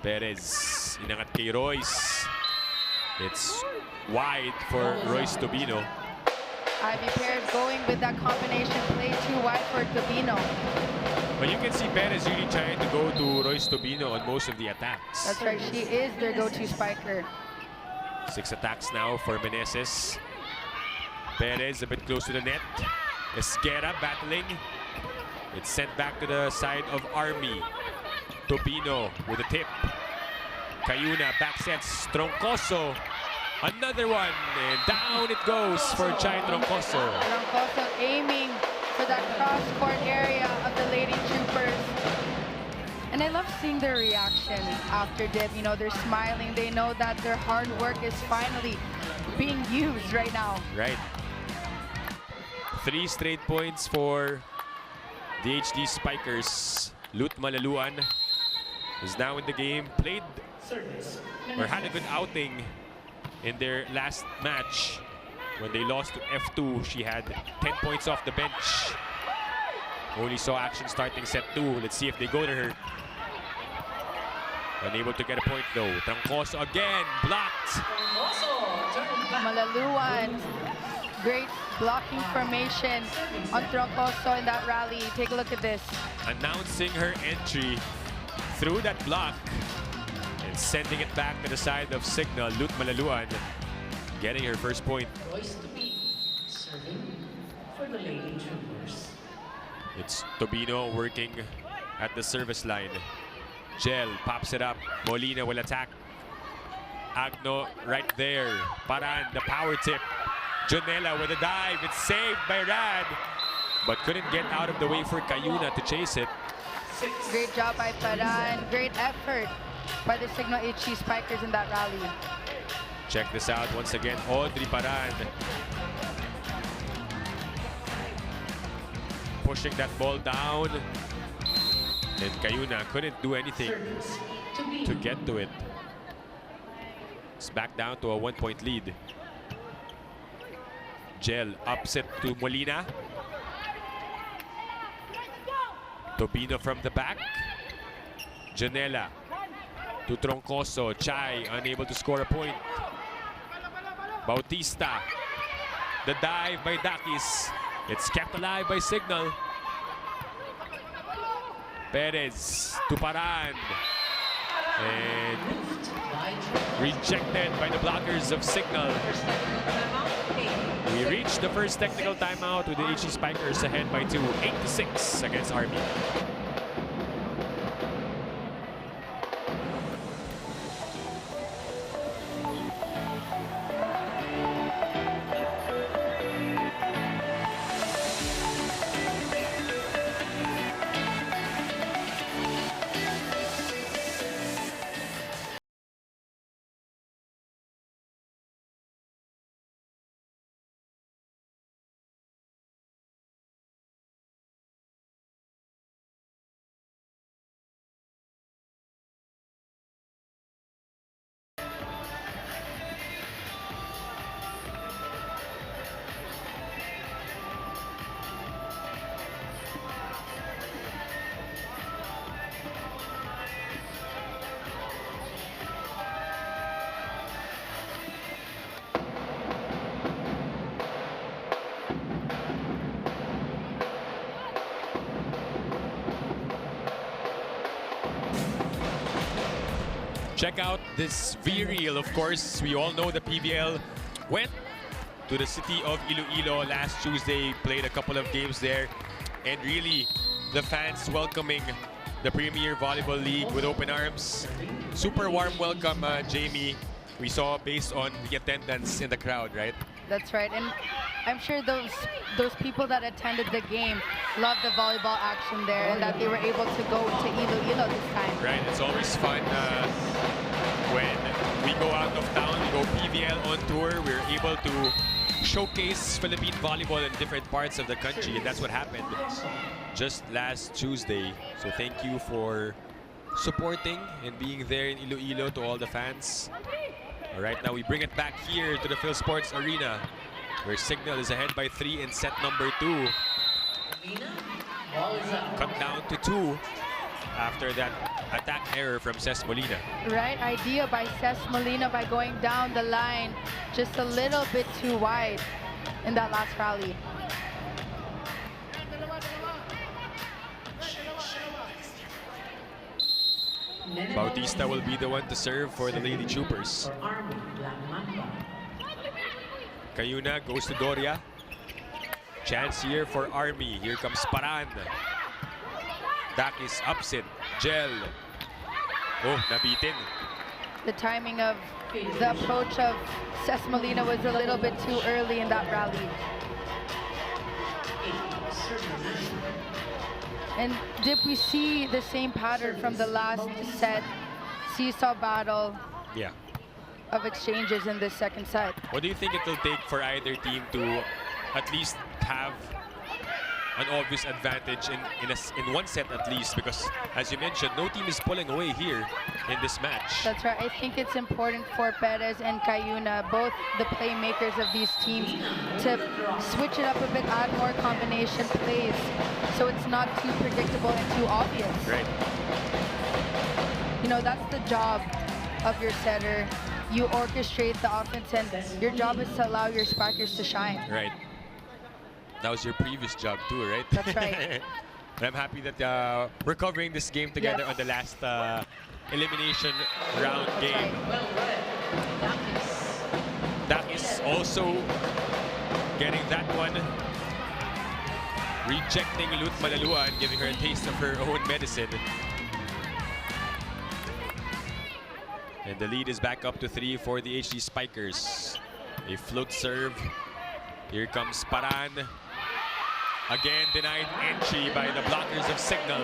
Perez, inangat kay Royce. It's wide for Royce Tubino. Ivy pairs going with that combination play too wide for Tobino. But you can see Perez really trying to go to Royce Tobino on most of the attacks. That's right, she is their go-to spiker. 6 attacks now for Meneses. Perez a bit close to the net. Esguerra battling. It's sent back to the side of Army. Tobino with a tip. Cayuna back sets. Troncoso. Another one. And down it goes for Chai Troncoso. Troncoso aiming for that cross-court area of the Lady Troopers. And I love seeing their reaction after dip. You know, they're smiling. They know that their hard work is finally being used right now. Right. 3 straight points for the HD Spikers. Lut Malaluan is now in the game. Played or had a good outing in their last match. When they lost to F2, she had 10 points off the bench. Only saw action starting set 2. Let's see if they go to her. Unable to get a point though. Troncoso again, blocked. Malaluan, great blocking formation on Troncoso in that rally. Take a look at this. Announcing her entry through that block and sending it back to the side of Cignal. Lut Malaluan getting her first point. Royce Tobino serving for the Lady Troopers. It's Tobino working at the service line. Gel pops it up. Molina will attack. Agno right there. Paran, the power tip. Jonella with a dive. It's saved by Rad, but couldn't get out of the way for Cayuna to chase it. Great job by Paran. Great effort by the Cignal HD Spikers in that rally. Check this out once again. Audrey Paran pushing that ball down. And Cayuna couldn't do anything to get to it. It's back down to a 1-point lead. Gel upset to Molina. Tobino from the back. Janela to Troncoso. Chai unable to score a point. Bautista. The dive by Dakis. It's kept alive by Cignal. Perez to Paran. And rejected by the blockers of Cignal. We reached the first technical timeout with the HD Spikers ahead by 2, 8-6 against Army. Check out this V-Reel, of course. We all know the PVL went to the city of Iloilo last Tuesday, played a couple of games there, and really the fans welcoming the Premier Volleyball League with open arms. Super warm welcome, Jamie. We saw based on the attendance in the crowd, right? That's right, and I'm sure those people that attended the game loved the volleyball action there and that they were able to go to Iloilo this time. Right, it's always fun when we go out of town, we go PVL on tour, we're able to showcase Philippine volleyball in different parts of the country, and that's what happened just last Tuesday. So thank you for supporting and being there in Iloilo to all the fans. All right, now we bring it back here to the Phil Sports Arena, where Cignal is ahead by 3 in set number 2. Cut down to 2 after that attack error from Ces Molina. Right idea by Ces Molina by going down the line just a little bit too wide. in that last rally. Bautista will be the one to serve for the Lady Troopers. For Army Black Mamba. Cayuna goes to Doria. Chance here for Army. Here comes Paran. Dakis upset. Gel. Oh, nabitin. The timing of the approach of Cesc Molina was a little bit too early in that rally. And did we see the same pattern from the last set? Seesaw battle Yeah. of exchanges in this second set. What do you think it will take for either team to at least have an obvious advantage in one set at least? Because as you mentioned, no team is pulling away here in this match. That's right. I think it's important for Perez and Cayuna, both the playmakers of these teams, to switch it up a bit, add more combination plays, so it's not too predictable and too obvious. Right. You know, that's the job of your setter. You orchestrate the offense, and your job is to allow your spikers to shine. Right. That was your previous job too, right? That's right. And I'm happy that we're covering this game together Yes. on the last elimination round game. That is also getting that one. Rejecting Lut Malalua and giving her a taste of her own medicine. And the lead is back up to 3 for the HD Spikers. A float serve. Here comes Paran. Again, denied entry by the blockers of Cignal.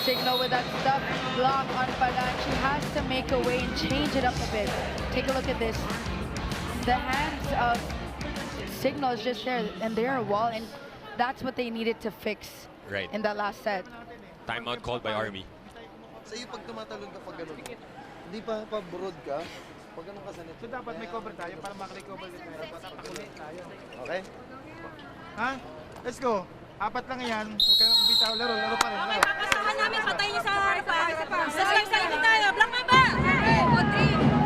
Cignal with that stuff block on Paran. She has to make a way and change it up a bit. Take a look at this. The hands of Cignal is just there, and they're a wall, and that's what they needed to fix Right. in that last set. Timeout called by Army. Sa'yo pag tumatalon ka pag ganun, hindi pa paburod ka, pag ganun ka sanit. So dapat may cover tayo para makarecover din tayo. Patakulit tayo. Okay? Ha? Let's go. 4 lang yan. Huwag kayong bitaw. Laro pa rin. Laro. Kasahan namin, patay niyo sa harpa. Sa likod tayo, Black Mamba! O, 3.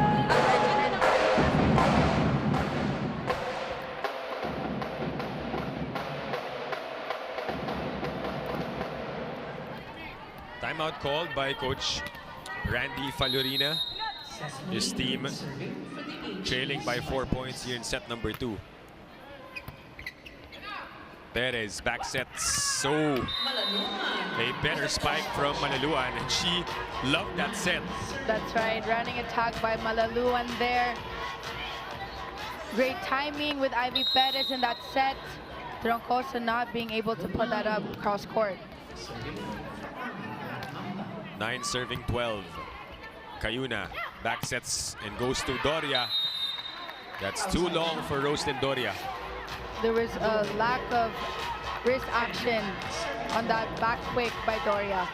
Timeout called by Coach Randy Falorina. His team trailing by 4 points here in set number 2. Perez back sets. So a better spike from Malaluan, and she loved that set. That's right, running attack by Malaluan there. Great timing with Ivy Perez in that set. Troncoso not being able to put that up cross court. 9 serving 12. Cayuna back sets and goes to Doria. That's too long for Roasted Doria. There was a lack of wrist action on that back quick by Doria.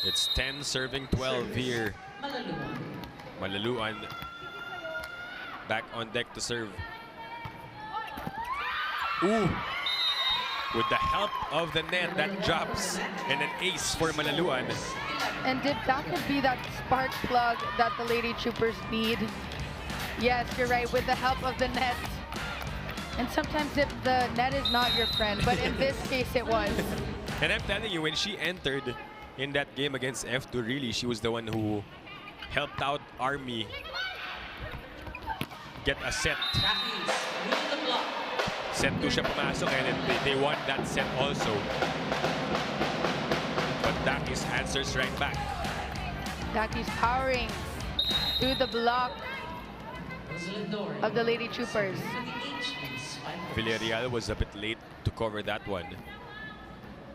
It's 10 serving 12 here. Malaluan back on deck to serve. Ooh! With the help of the net, that drops, and an ace for Malaluan. And that could be that spark plug that the Lady Troopers need. Yes, you're right, with the help of the net. And sometimes if the net is not your friend, but in this case it was. And I'm telling you, when she entered in that game against F2, really, she was the one who helped out Army get a set. Set 2 siya pumasok, and they won that set also. But Dakis answers right back. Daki's powering through the block of the Lady Troopers. Villarreal was a bit late to cover that one.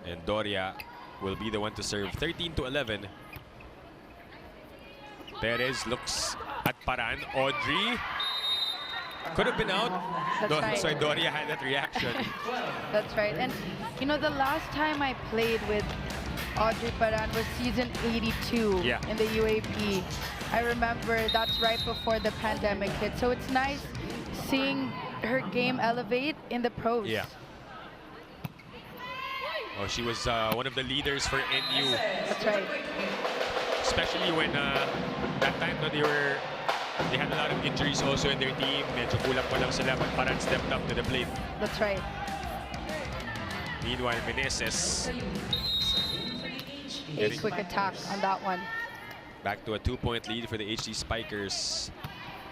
And Doria will be the one to serve. 13-11. Perez looks at Paran. Audrey could have been out. That's right. So Doria had that reaction. That's right. And you know, the last time I played with Audrey Paran was season 82 Yeah. in the UAP. I remember that's right before the pandemic hit. So it's nice seeing her game elevate in the pros. Yeah. Oh, she was one of the leaders for NU. That's right. Especially when that time that they were They had a lot of injuries also in their team. Medyo kulang pa lang sila, but Paran stepped up to the plate. That's right. Meanwhile, Meneses A quick attack on that one. back to a 2-point lead for the HD Spikers.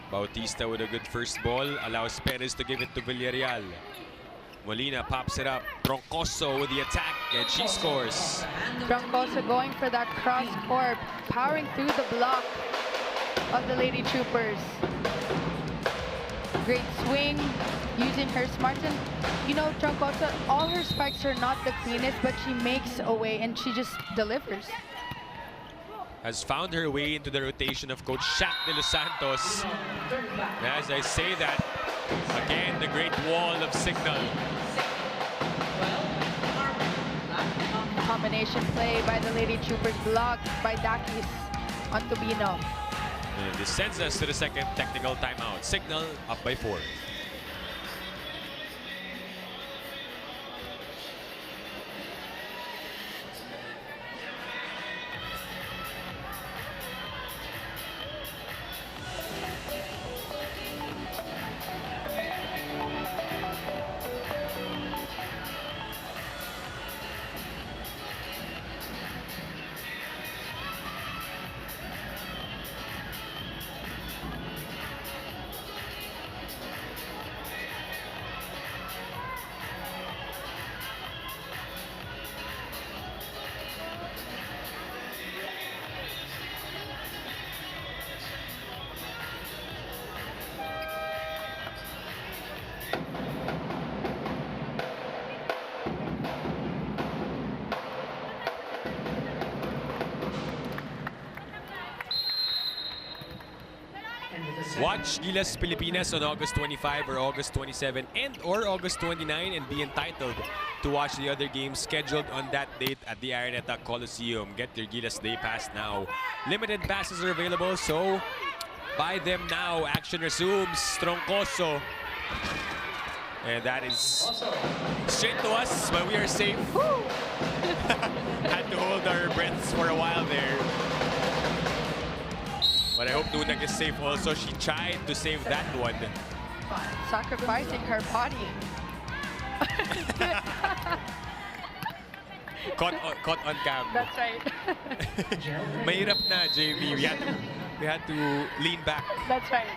Bautista with a good first ball, allows Perez to give it to Villarreal. Molina pops it up. Troncoso with the attack, and she scores. Troncoso going for that cross court, powering through the block of the Lady Troopers. Great swing, using her smarts. And you know, Troncoso, all her spikes are not the cleanest, but she makes a way and she just delivers. Has found her way into the rotation of Coach Shaq de los Santos. And as I say that, again, the great wall of Cignal. Combination play by the Lady Troopers, blocked by Dakis on Tubino. And this sends us to the second technical timeout. Cignal up by 4. Watch Gilas Pilipinas on August 25 or August 27 or August 29 and be entitled to watch the other games scheduled on that date at the Araneta Coliseum. Get your Gilas Day Pass now. Limited passes are available, so buy them now. Action resumes. Troncoso. And that is straight to us, but we are safe. Had to hold our breaths for a while there. But I hope Nunag is safe also. She tried to save that one. Sacrificing her body. Caught on cam. That's right. Mahirap na, JV. We had to lean back. That's right.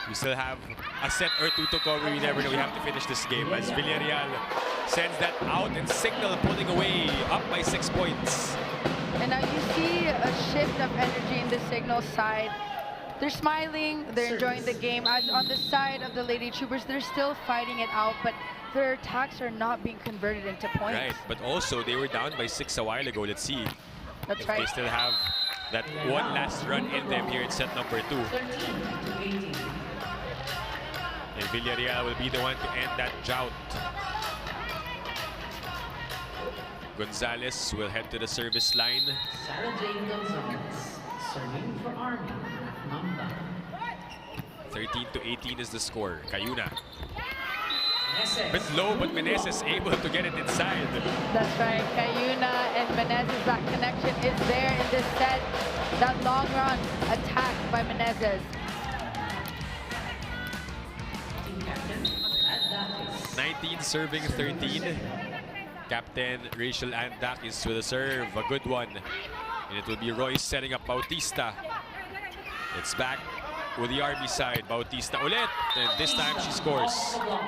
We still have a set or two to cover. We never know. We have to finish this game as Villarreal sends that out and Cignal pulling away, up by 6 points. And now you see a shift of energy in the Cignal side. They're smiling, they're enjoying the game. As on the side of the Lady Troopers, they're still fighting it out, but their attacks are not being converted into points. Right, but also they were down by 6 a while ago. Let's see That's if right. they still have that one last run in them here in set number 2. And Villarreal will be the one to end that drought. Gonzalez will head to the service line. Sarah Jane Gonzalez, serving for Army, Mamba. 13-18 is the score. Cayuna. Bit low, but Meneses able to get it inside. That's right. Cayuna and Menezes, that connection is there in this set. That long run attack by Menezes. 19 serving 13. Captain Rachel Andakis with a serve, a good one. And it will be Royce setting up Bautista. It's back with the Army side. Bautista ulit, and this time she scores.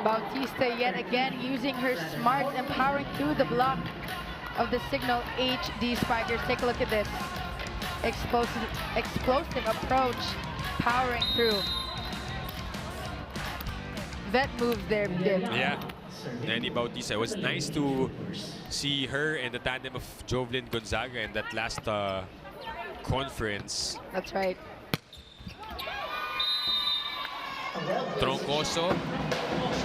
Bautista yet again using her smarts and powering through the block of the Cignal HD Spikers. Take a look at this. Explosive approach, powering through. Vet moves there, Dib. Yeah. Danny Bautista. It was nice to see her and the tandem of Jovelyn Gonzaga in that last conference. That's right. Troncoso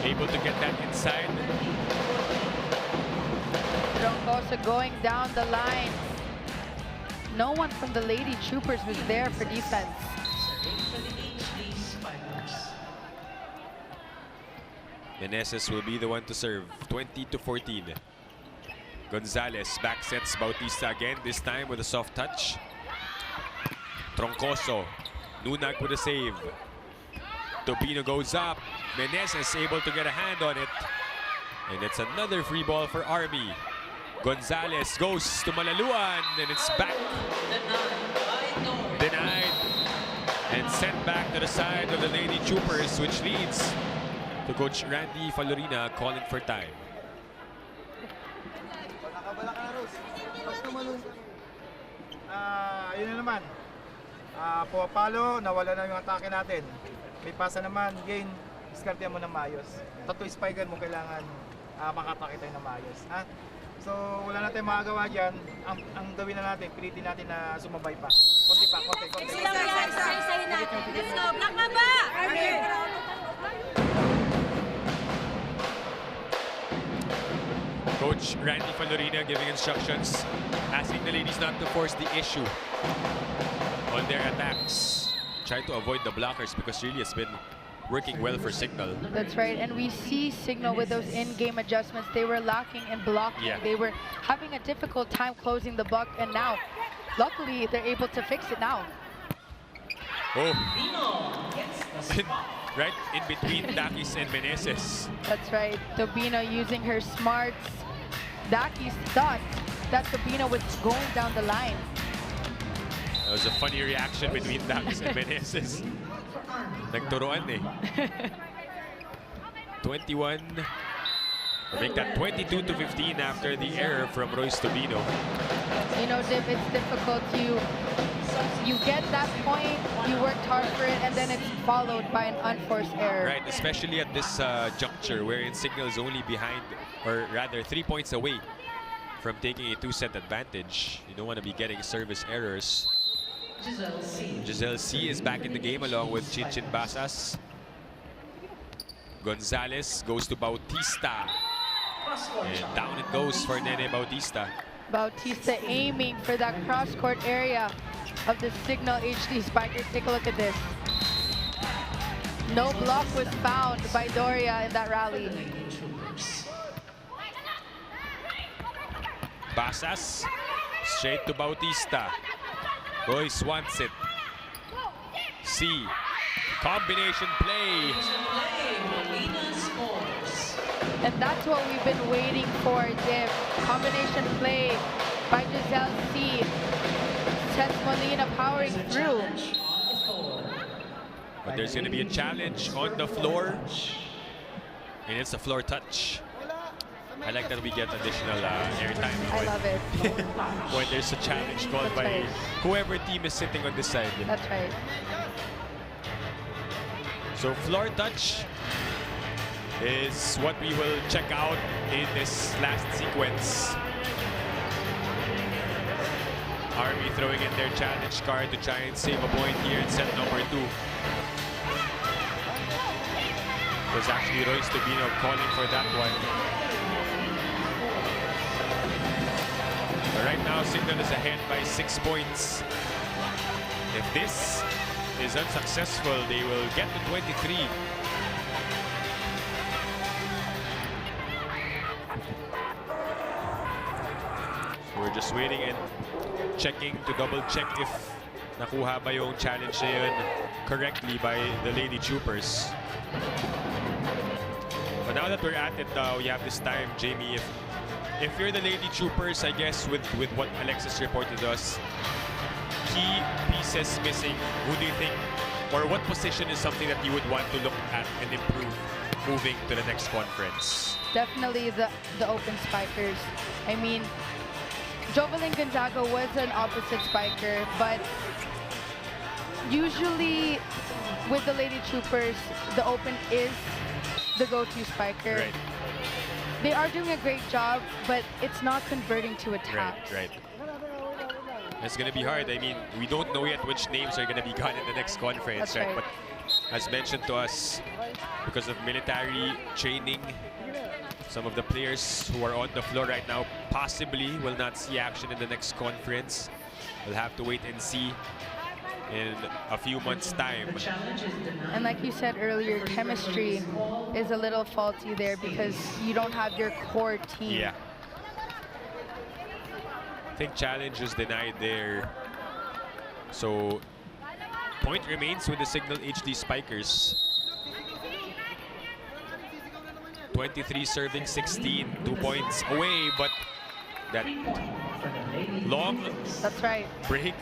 able to get that inside. Troncoso going down the line. No one from the Lady Troopers was there for defense. Meneses will be the one to serve. 20-14. Gonzalez back sets Bautista again, this time with a soft touch. Troncoso. Nunag with a save. Tobino goes up. Meneses able to get a hand on it. And it's another free ball for Army. Gonzalez goes to Malaluan, and it's back. Denied. And sent back to the side of the Lady Troopers, which leads to Coach Randy Falorina calling for time. Yun na naman. Pumapalo, nawala na yung atake natin. May pasa naman, gain, diskartehan mo ng maayos. Tattoo spiker mo kailangan makatake tayo ng maayos. Ha? So wala na tayong magagawa dyan. Ang gawin na natin, pilitin natin na sumabay pa. Konti pa, konti. Isa-isahin natin. Let's go, Black Mamba! Coach Randy Falorina giving instructions, asking the ladies not to force the issue on their attacks. Try to avoid the blockers because really it's been working well for Cignal. That's right, and we see Cignal with those in-game adjustments. They were lacking in blocking. Yeah. They were having a difficult time closing the buck, and now, luckily, they're able to fix it now. Oh, right in between Dakis and Meneses. That's right, Tobino using her smarts. Dakis thought that Tobino was going down the line. That was a funny reaction between Dakis and Meneses. Nagturuan eh. 21. Make that 22 to 15 after the error from Royce Tobino. You know, Div, it's difficult. You get that point, you worked hard for it, and then it's followed by an unforced error. Right, especially at this juncture wherein Cignal is only behind, or rather 3 points away from taking a 2-set advantage. You don't want to be getting service errors. Giselle C is back in the game along with Chinchin Basas. Gonzalez goes to Bautista. And down it goes for Nene Bautista. Bautista aiming for that cross-court area of the Cignal HD Spikers. Take a look at this. No block was found by Doria in that rally. Basas straight to Bautista. Royce wants it. C. Combination play. And that's what we've been waiting for, Div. Combination play by Giselle C. Tess Molina powering through. But there's going to be a challenge on the floor. And it's a floor touch. I like that we get additional airtime. I love it. When there's a challenge called That's by right. whoever team is sitting on this side. That's right. So floor touch is what we will check out in this last sequence. Army throwing in their challenge card to try and save a point here in set number 2. It was actually Royce Tobino calling for that one. But right now, Cignal is ahead by 6 points. If this is unsuccessful, they will get to 23. We're just waiting and checking to double check if nakuha ba yung challenge na yun correctly by the Lady Troopers. But now that we're at it, we have this time, Jamie, if you're the Lady Troopers, I guess with what Alexis reported to us, key pieces missing, who do you think, or what position is something that you would want to look at and improve moving to the next conference? Definitely the open spikers. I mean, Jovelyn Gonzaga was an opposite spiker, but usually with the Lady Troopers, the open is the go-to spiker. Right. They are doing a great job, but it's not converting to attacks. Right. It's going to be hard. I mean, we don't know yet which names are going to be gone in the next conference, That's right? right. But as mentioned to us, because of military training, some of the players who are on the floor right now possibly will not see action in the next conference. We'll have to wait and see in a few months' time. And like you said earlier, chemistry is a little faulty there because you don't have your core team. Yeah. I think challenge is denied there. So Point remains with the Cignal HD Spikers. 23 serving 16, 2 points away, but that long That's right. break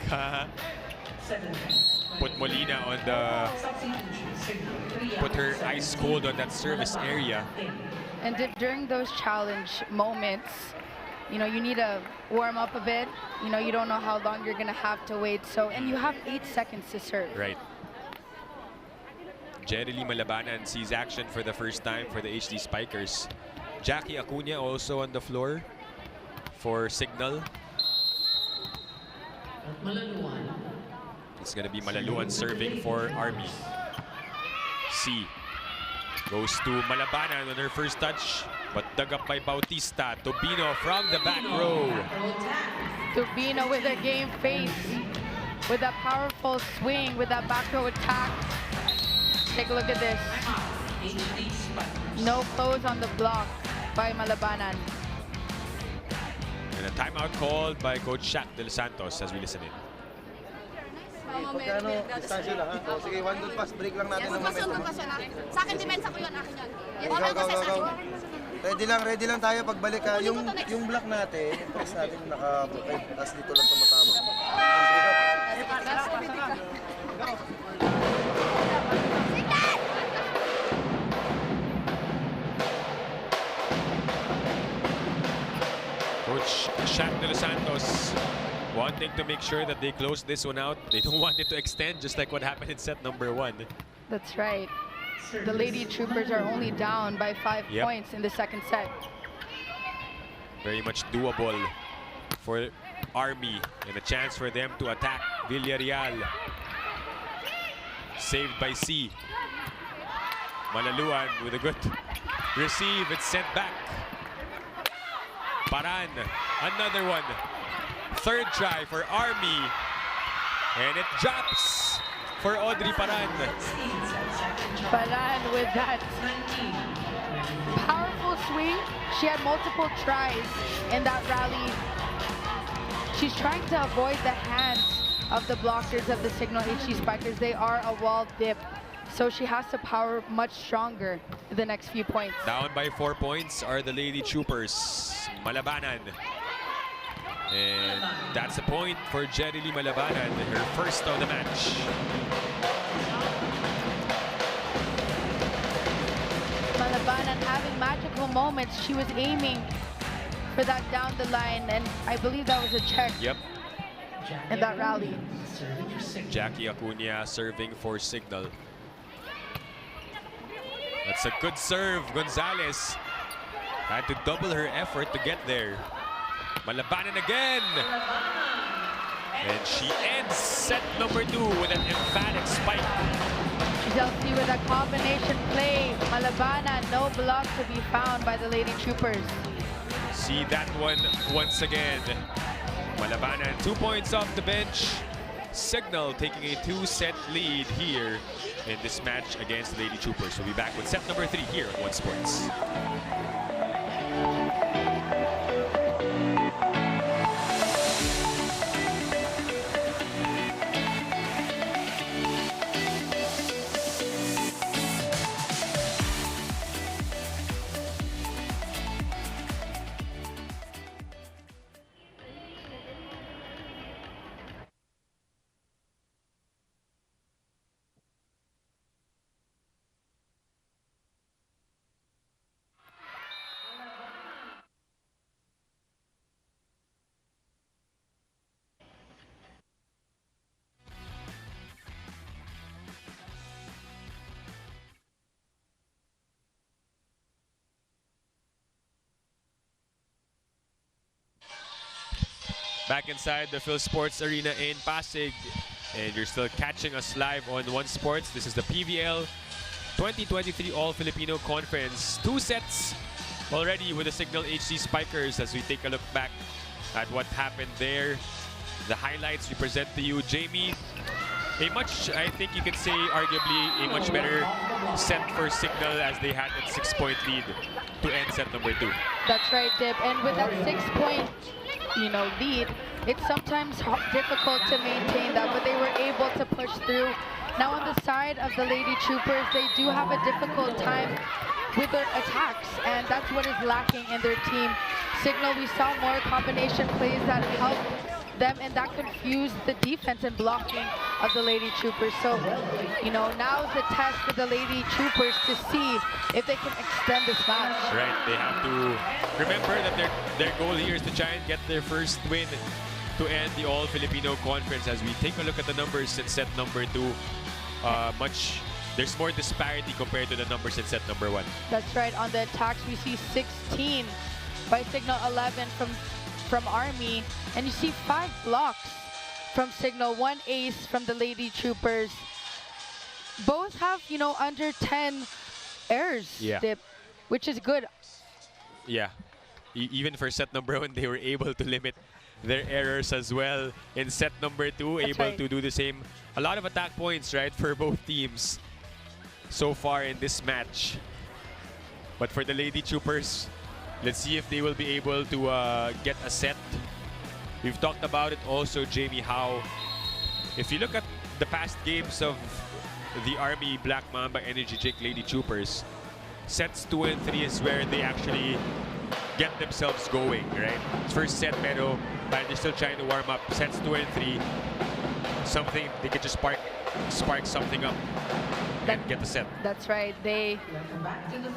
put Molina on the, put her ice cold on that service area. And during those challenge moments, you know, you need to warm up a bit. You know, you don't know how long you're gonna have to wait. So, and you have 8 seconds to serve. Right. Jerily Malabanan sees action for the first time for the HD Spikers. Jackie Acuna also on the floor for Cignal. It's going to be Malaluan serving for Army. C goes to Malabanan on her first touch, but dug up by Bautista. Tobino from the back row. Tobino with a game face, with that powerful swing, with that back row attack. Take a look at this. No close on the block by Malabanan. And a timeout called by Coach Shaq De Los Santos as we listen in. Pagkano, distansya lang ha. O, sige, one good pass, break lang natin ng momentum. Sa akin, demensa ko yun, akin yun. Go. Ready lang tayo pagbalik ha. Yung block natin, press natin naka-bukay. Tapos dito lang tumatama. Coach Shaq De Los Santos wanting to make sure that they close this one out. They don't want it to extend, just like what happened in set number 1. That's right. The Lady Troopers are only down by 5 points in the second set. Very much doable for Army and a chance for them to attack Villarreal. Saved by C. Malaluan with a good receive. It's sent back. Paran, another one. Third try for Army. And it drops for Audrey Paran. Paran with that powerful swing. She had multiple tries in that rally. She's trying to avoid the hands of the blockers of the Cignal HD Spikers. They are a wall dip, so she has to power much stronger the next few points. Down by 4 points are the Lady Troopers. Malabanan. And that's a point for Jerily Malabanan, her first of the match. Malabanan having magical moments. She was aiming for that down the line, and I believe that was a check. Yep. In that rally. Jackie Acuna serving for Cignal. That's a good serve. Gonzalez had to double her effort to get there. Malabanan again. And she ends set number 2 with an emphatic spike. Chelsea with a combination play. Malabanan, no block to be found by the Lady Troopers. See that one once again. Malabanan 2 points off the bench. Cignal taking a 2-set lead here in this match against the Lady Troopers. We'll be back with set number 3 here on One Sports. Back inside the Phil Sports Arena in Pasig, and you're still catching us live on One Sports. This is the PVL 2023 All-Filipino Conference. 2 sets already with the Cignal HD Spikers as we take a look back at what happened there. The highlights we present to you. Jamie, I think you could say arguably a much better set for Cignal as they had that 6-point lead to end set number 2. That's right, Dip. And with that 6-point lead, it's sometimes difficult to maintain that, but they were able to push through. Now on the side of the Lady Troopers, they do have a difficult time with their attacks, and that's what is lacking in their team. Cignal, we saw more combination plays that helped them, and that confused the defense and blocking of the Lady Troopers. So, you know, now's the test for the Lady Troopers to see if they can extend this match. Right, they have to remember that their goal here is to try and get their first win to end the All-Filipino Conference. As we take a look at the numbers in set number 2, there's more disparity compared to the numbers in set number 1. That's right. On the attacks, we see 16 by Cignal, 11 from Army, and you see 5 blocks from Cignal, 1 ace from the Lady Troopers. Both have, you know, under 10 errors, Dip, which is good. Yeah, even for set number 1, they were able to limit their errors as well. In set number 2, able to do the same. A lot of attack points, right, for both teams so far in this match. But for the Lady Troopers, let's see if they will be able to get a set. We've talked about it also, Jamie, how if you look at the past games of the Army Black Mamba Energy Drink Lady Troopers, sets 2 and 3 is where they actually get themselves going, right? First set, pero they're still trying to warm up. Sets 2 and 3, something they could just spark something up and get the set. That's right. They,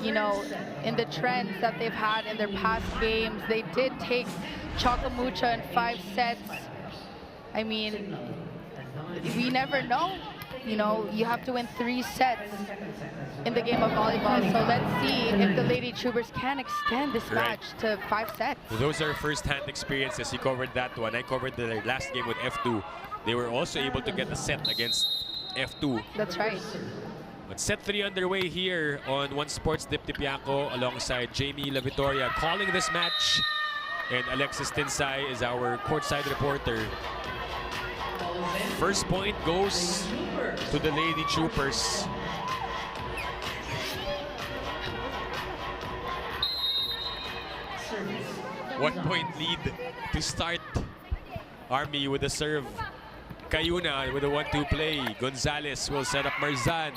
you know, in the trends that they've had in their past games, they did take Chocamucha in 5 sets. I mean, we never know. You know, you have to win 3 sets in the game of volleyball. So let's see if the Lady Troopers can extend this match to 5 sets. Those are first-hand experiences. You covered that one. I covered the last game with F2. They were also able to get a set against F2. That's right. But set 3 underway here on One Sports. Dip Tipiaco alongside Jamie La Victoria calling this match. And Alexis Tinsay is our courtside reporter. First point goes to the Lady Troopers. One-point lead to start. Army with a serve. Cayuna with a 1-2 play. Gonzalez will set up Marzan.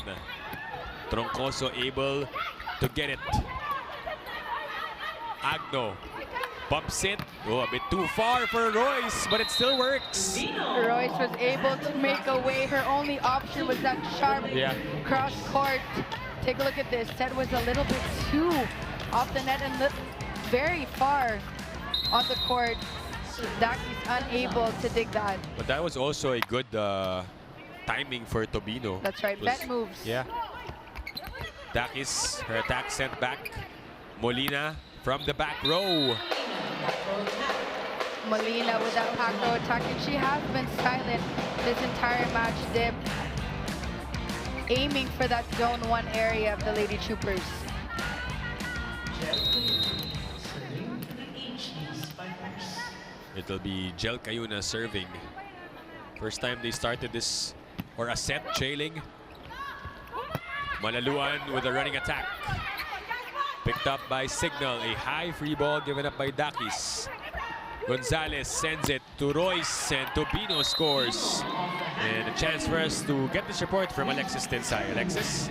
Troncoso able to get it. Agno bumps it. Oh, a bit too far for Royce, but it still works. Royce was able to make a way. Her only option was that sharp cross court. Take a look at this. Set was a little bit too off the net and very far on the court. Daki's unable to dig that. But that was also a good timing for Tobino. That's right. Bet moves. Yeah. Daki's her attack sent back. Molina from the back row. Molina with that back row attack, and she has been silent this entire match. Dip aiming for that zone 1 area of the Lady Troopers. It'll be Jel Cayuna serving. First time they started this, or a set trailing. Malaluan with a running attack. Picked up by Cignal. A high free ball given up by Dakis. Gonzalez sends it to Royce, and Tobino scores. And a chance for us to get this report from Alexis Tinsay. Alexis?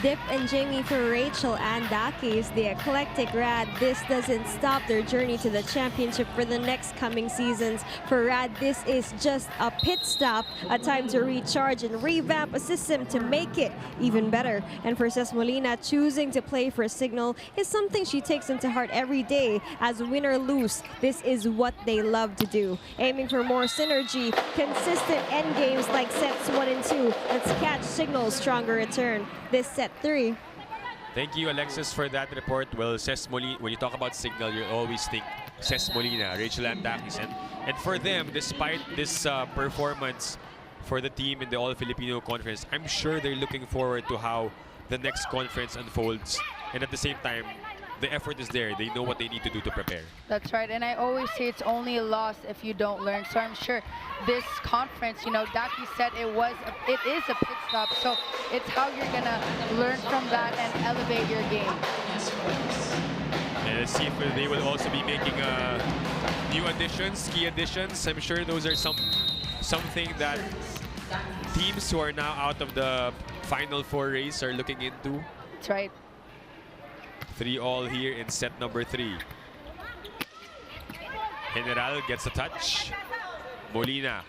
Dip and Jamie for Rachel and Dakis, the eclectic Rad. This doesn't stop their journey to the championship for the next coming seasons. For Rad, this is just a pit stop, a time to recharge and revamp a system to make it even better. And for Ces Molina, choosing to play for Cignal is something she takes into heart every day. As win or lose, this is what they love to do. Aiming for more synergy, consistent end games like sets 1 and 2. Let's catch Cignal's stronger return. This set 3. Thank you, Alexis, for that report. Well, Ces Molina, when you talk about Cignal, you always think Ces Molina, Rachel Andakis. And for them, despite this performance for the team in the All-Filipino Conference, I'm sure they're looking forward to how the next conference unfolds. And at the same time, the effort is there. They know what they need to do to prepare. That's right. And I always say it's only a loss if you don't learn. So I'm sure this conference, you know, Daki said it is a pit stop. So it's how you're going to learn from that and elevate your game. And let's see if they will also be making New additions, key additions. I'm sure those are something that teams who are now out of the Final Four race are looking into. That's right. 3-all here in set number 3. General gets a touch. Molina.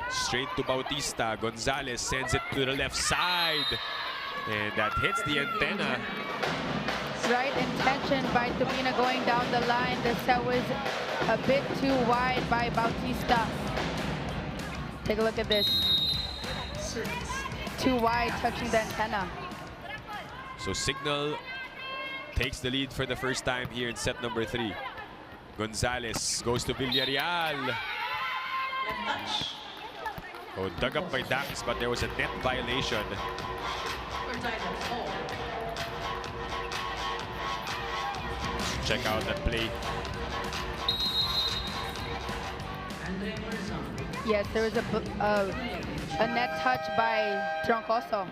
Straight to Bautista. Gonzalez sends it to the left side. And that hits the antenna. Right intention by Tobina going down the line. The set was a bit too wide by Bautista. Take a look at this. Too wide, touching the antenna. So Cignal takes the lead for the first time here in set number 3. Gonzalez goes to Villarreal. Oh, dug up by Dax, but there was a net violation. Check out that play. Yes, there was a net touch by Troncoso.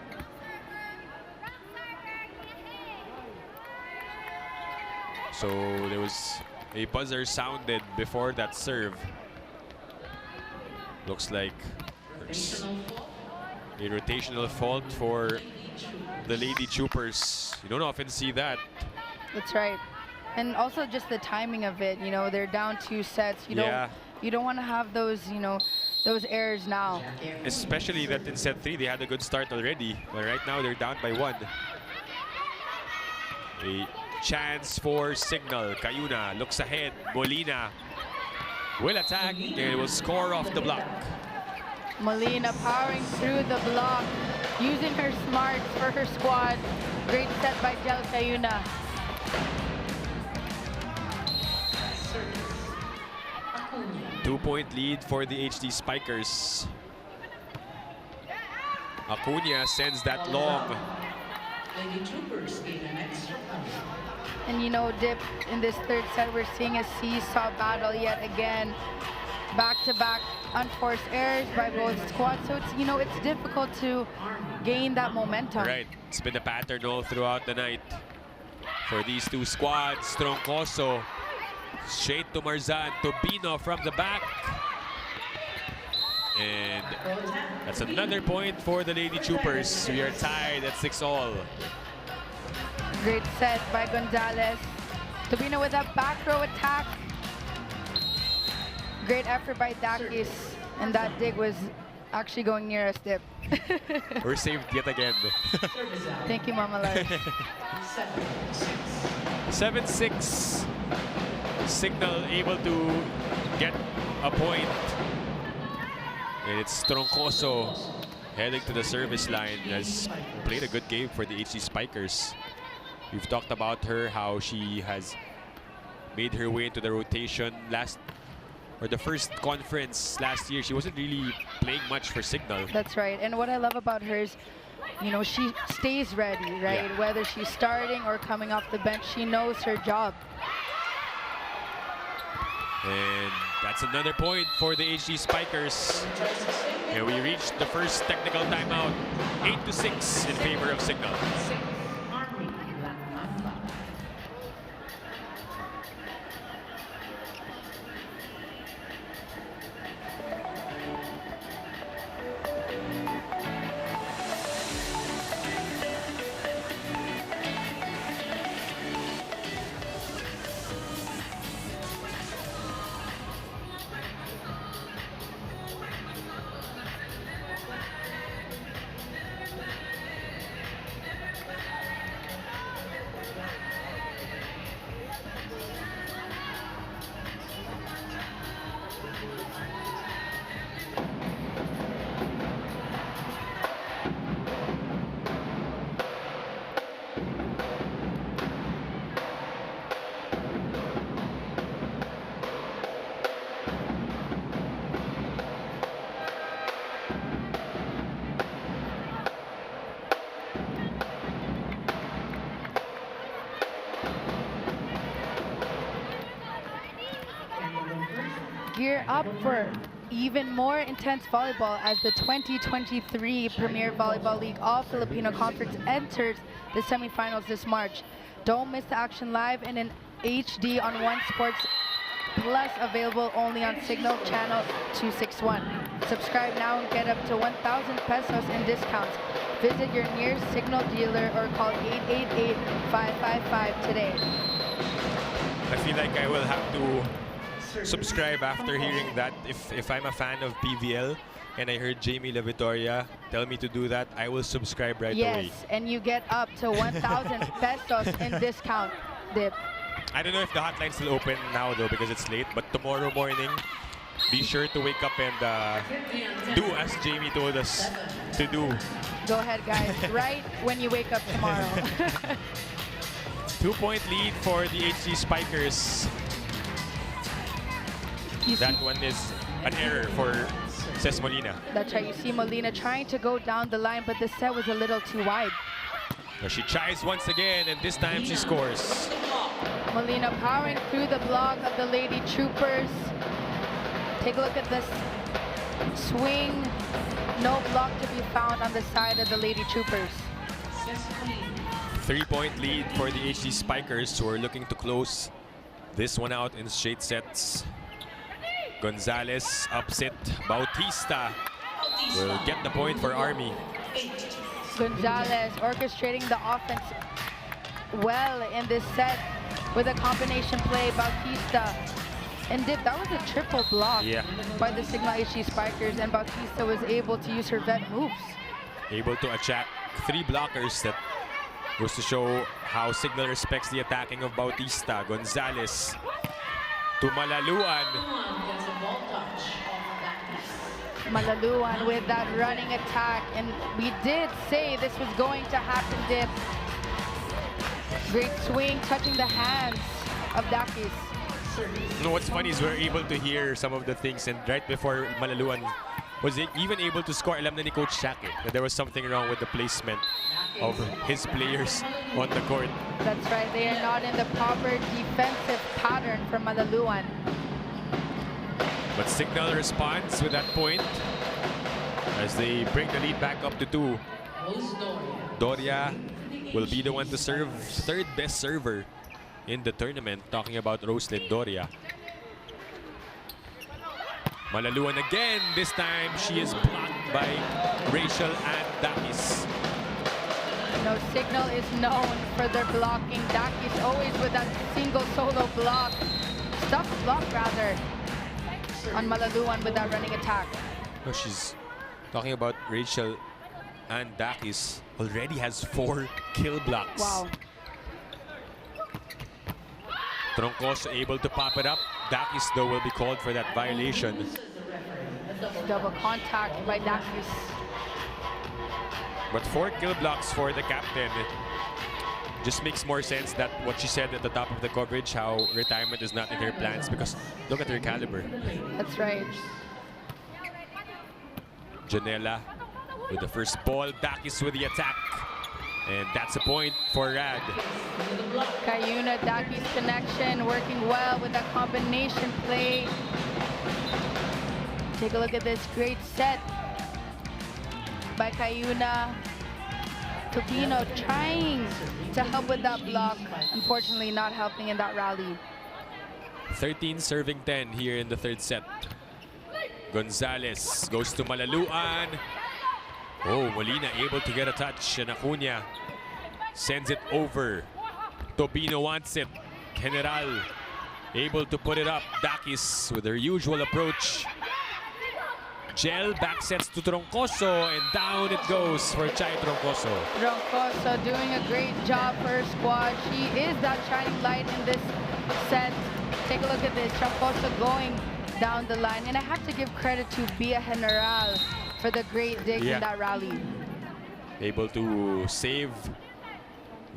So there was a buzzer sounded before that serve. Looks like a rotational fault for the Lady Troopers. You don't often see that. That's right. And also just the timing of it, you know, they're down 2 sets. You don't want to have those, you know, those errors now. Especially that in set 3 they had a good start already, but right now they're down by 1. A chance for Cignal. Cayuna looks ahead. Molina will attack and will score off the block. Molina powering through the block, using her smarts for her squad. Great set by Jel Cayuna. Two-point lead for the HD Spikers. Acuna sends that long. And you know, Dip, in this third set, we're seeing a seesaw battle yet again. Back-to-back unforced errors by both squads. So it's, you know, it's difficult to gain that momentum. Right, it's been a pattern all throughout the night for these two squads. Troncoso straight to Marzan. Tobino from the back. And that's another point for the Lady Troopers. We are tied at 6-all. Great set by Gonzalez. Tobino with a back row attack. Great effort by Dakis. And that dig was actually going near us, Dip. We're saved yet again. Thank you, Mama Lars. 7-6. Cignal able to get a point. And it's Troncoso heading to the service line. Has played a good game for the HD Spikers. We've talked about her, how she has made her way into the rotation the first conference last year. She wasn't really playing much for Cignal. That's right. And what I love about her is, you know, she stays ready, right? Yeah. Whether she's starting or coming off the bench, she knows her job. And that's another point for the HD Spikers. And we reached the first technical timeout. 8-6 in favor of Cignal. Gear up for even more intense volleyball as the 2023 Premier Volleyball League All-Filipino Conference enters the semifinals this March. Don't miss the action live and in HD on One Sports Plus available only on Cignal Channel 261. Subscribe now and get up to 1,000 pesos in discounts. Visit your nearest Cignal dealer or call 888-555 today. I feel like I will have to subscribe after hearing that. If I'm a fan of PVL and I heard Jamie La Victoria tell me to do that, I will subscribe right away. Yes, and you get up to 1,000 pesos in discount, Dip. I don't know if the hotline's still open now though because it's late, but tomorrow morning, be sure to wake up and do as Jamie told us to do. Go ahead, guys. Right when you wake up tomorrow. 2-point lead for the HD Spikers. That one is an error for Ces Molina. That's right. You see Molina trying to go down the line, but the set was a little too wide. Now she tries once again, and this time she scores. Molina powering through the block of the Lady Troopers. Take a look at this swing. No block to be found on the side of the Lady Troopers. 3-point lead for the HD Spikers, who are looking to close this one out in straight sets. Gonzalez upset. Bautista will get the point for Army. Gonzalez orchestrating the offense well in this set with a combination play. Bautista. And Dip, that was a triple block by the Cignal HD Spikers, and Bautista was able to use her vet moves. Able to attack 3 blockers. That goes to show how Cignal respects the attacking of Bautista. Gonzalez to Malaluan. Malaluan with that running attack, and we did say this was going to happen, Dip. Great swing, touching the hands of Dakis. You know what's funny is we're able to hear some of the things, and right before Malaluan was even able to score, alam na ni Coach Shaq that there was something wrong with the placement of his players on the court. That's right, they are not in the proper defensive pattern for Malaluan. But Cignal responds with that point as they bring the lead back up to 2. Doria will be the one to serve, third best server in the tournament, talking about Roslyn Doria. Malaluan again. This time she is blocked by Rachel and Dakis. No, Cignal is known for their blocking. Dakis always with that single solo block. Stuffed block rather on Malaluan with that running attack. No, she's talking about Rachel and Dakis already has 4 kill blocks. Wow. Troncoso able to pop it up. Dakis though will be called for that violation. Double contact by Dakis. But 4 kill blocks for the captain. Just makes more sense that what she said at the top of the coverage, how retirement is not in her plans, because look at her caliber. That's right. Janela with the first ball. Dakis with the attack. And that's a point for Rad. Cayuna, Dakis connection working well with that combination play. Take a look at this great set by Cayuna. Topino trying to help with that block. Unfortunately, not helping in that rally. 13 serving 10 here in the third set. Gonzalez goes to Malaluan. Oh, Molina able to get a touch, and Acuna sends it over. Topino wants it. General able to put it up. Dakis with her usual approach. Gel back sets to Troncoso, and down it goes for Chai Troncoso. Troncoso doing a great job for her squad. She is that shining light in this set. Take a look at this. Troncoso going down the line. And I have to give credit to Bia General for the great dig in that rally. Able to save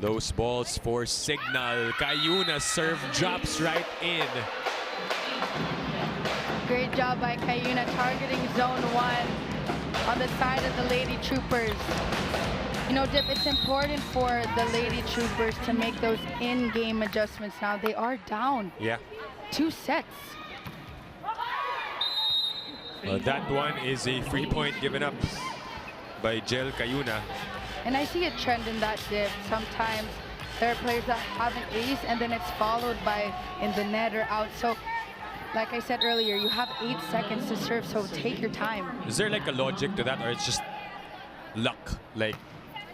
those balls for Cignal. Cayuna serve drops right in. Great job by Cayuna targeting zone 1 on the side of the Lady Troopers. You know, Dip, it's important for the Lady Troopers to make those in-game adjustments now. They are down 2 sets. Well, that one is a free point given up by Gel Cayuna. And I see a trend in that, Dip. Sometimes there are players that have an ace and then it's followed by in the net or out. So Like I said earlier, you have 8 seconds to serve, so take your time. Is there like a logic to that, or it's just luck? Like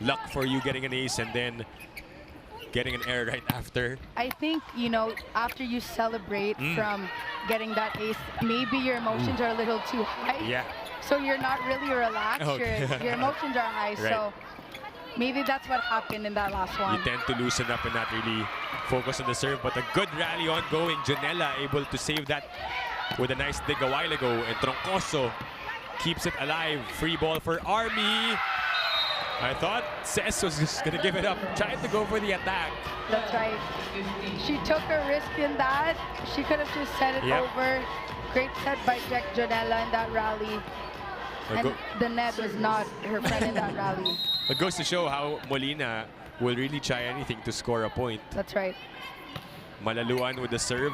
luck for you getting an ace and then getting an air right after? I think, you know, after you celebrate from getting that ace, maybe your emotions are a little too high. Yeah. So you're not really relaxed. Okay. Your emotions are high. Right. So maybe that's what happened in that last one. You tend to loosen up and not really focus on the serve, but a good rally ongoing. Junella able to save that with a nice dig a while ago, and Troncoso keeps it alive. Free ball for Army. I thought Cess was just gonna give it up, trying to go for the attack. That's right. She took a risk in that. She could have just set it over. Great set by Jack Jonella in that rally. And the net was not her friend in that rally. It goes to show how Molina will really try anything to score a point. That's right. Malaluan with the serve.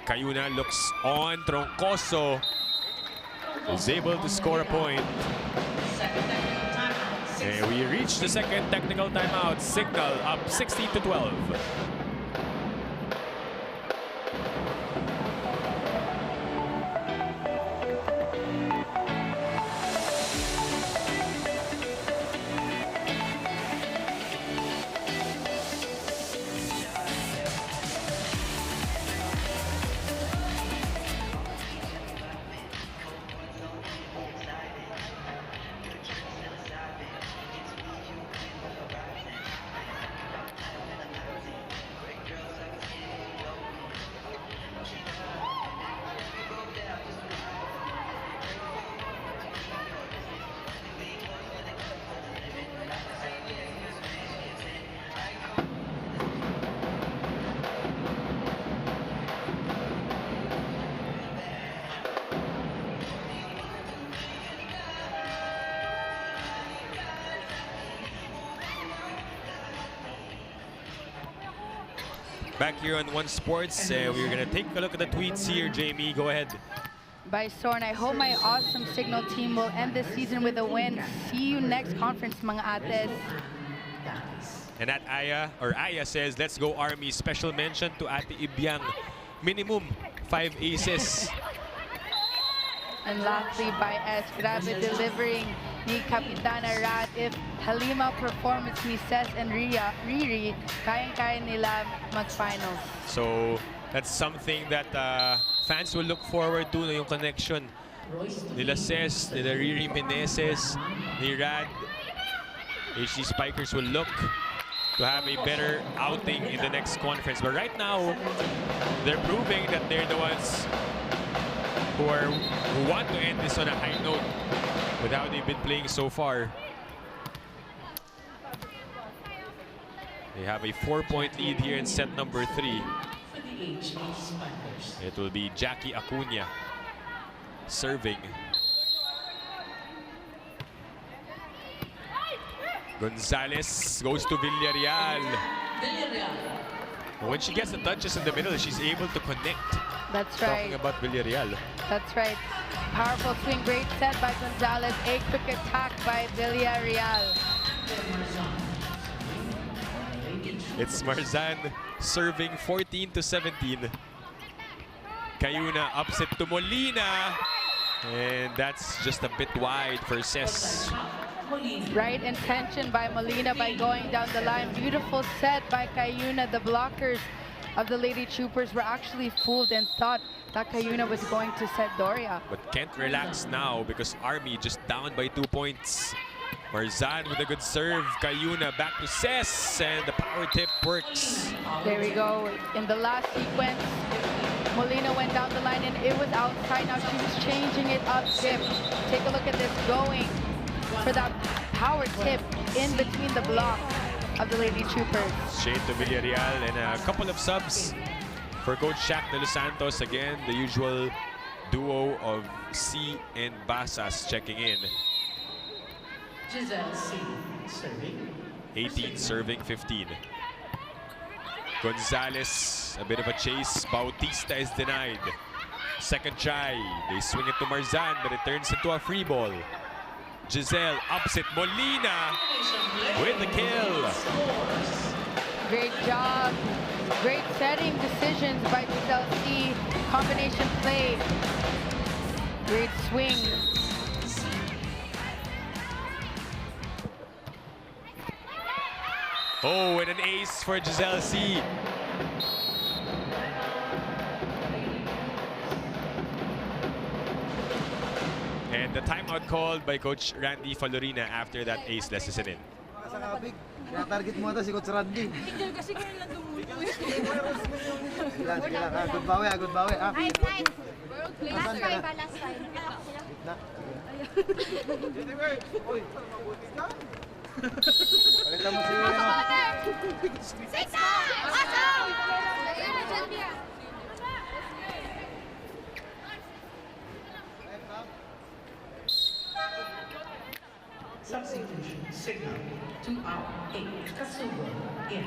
Cayuna looks on. Troncoso is able to score a point. And we reach the second technical timeout. Cignal up 16-12. Back here on One Sports, we're going to take a look at the tweets here. Jamie, go ahead. By Sorn, I hope my awesome Cignal team will end this season with a win. See you next conference, mga ates. And at Aya says, let's go Army. Special mention to Ate Ibyang. Minimum 5 aces. And lastly, by S, grabe delivering ni Kapitana Rat. If Halima performance ni Ses and Riri, kayang-kaya nila mag-finals. So that's something that fans will look forward to, yung connection nila Ses, nila Riri Meneses, ni Rad. HD Spikers will look to have a better outing in the next conference. But right now, they're proving that they're the ones who want to end this on a high note with how they've been playing so far. They have a 4-point lead here in set number 3. It will be Jackie Acuna serving. Gonzalez goes to Villarreal. When she gets the touches in the middle, she's able to connect. That's right. Talking about Villarreal. That's right. Powerful swing, great set by Gonzalez. A quick attack by Villarreal. It's Marzan serving 14-17. Cayuna upset to Molina. And that's just a bit wide for Ses. Right intention by Molina by going down the line. Beautiful set by Cayuna. The blockers of the Lady Troopers were actually fooled and thought that Cayuna was going to set Doria. But can't relax now because Army just down by 2 points. Marzan with a good serve. Cayuna back to Ses, and the power tip works. There we go. In the last sequence, Molina went down the line and it was outside. Now she was changing it up tip. Take a look at this, going for that power tip in between the block of the Lady Troopers. Shade to Villarreal and a couple of subs for Coach Shaq de Los Santos. Again, the usual duo of C and Basas checking in. 18 serving 15. Gonzalez, a bit of a chase. Bautista is denied. Second try. They swing it to Marzan, but it turns into a free ball. Giselle upset Molina with the kill. Great job. Great setting decisions by Giselle C. Combination play. Great swing. Oh, and an ace for Giselle C. And the timeout called by Coach Randy Falorina after that ace lesson in. Asa ka, Big? Target mo ata si Coach Randy. Tignan kasi kayo lang dumuwi. Sige lang, ha. Good bawi, ha. Good bawi, ha. Nice. Last time. Na. Palitan mo si Substitution signal to out 8. Kasugod in.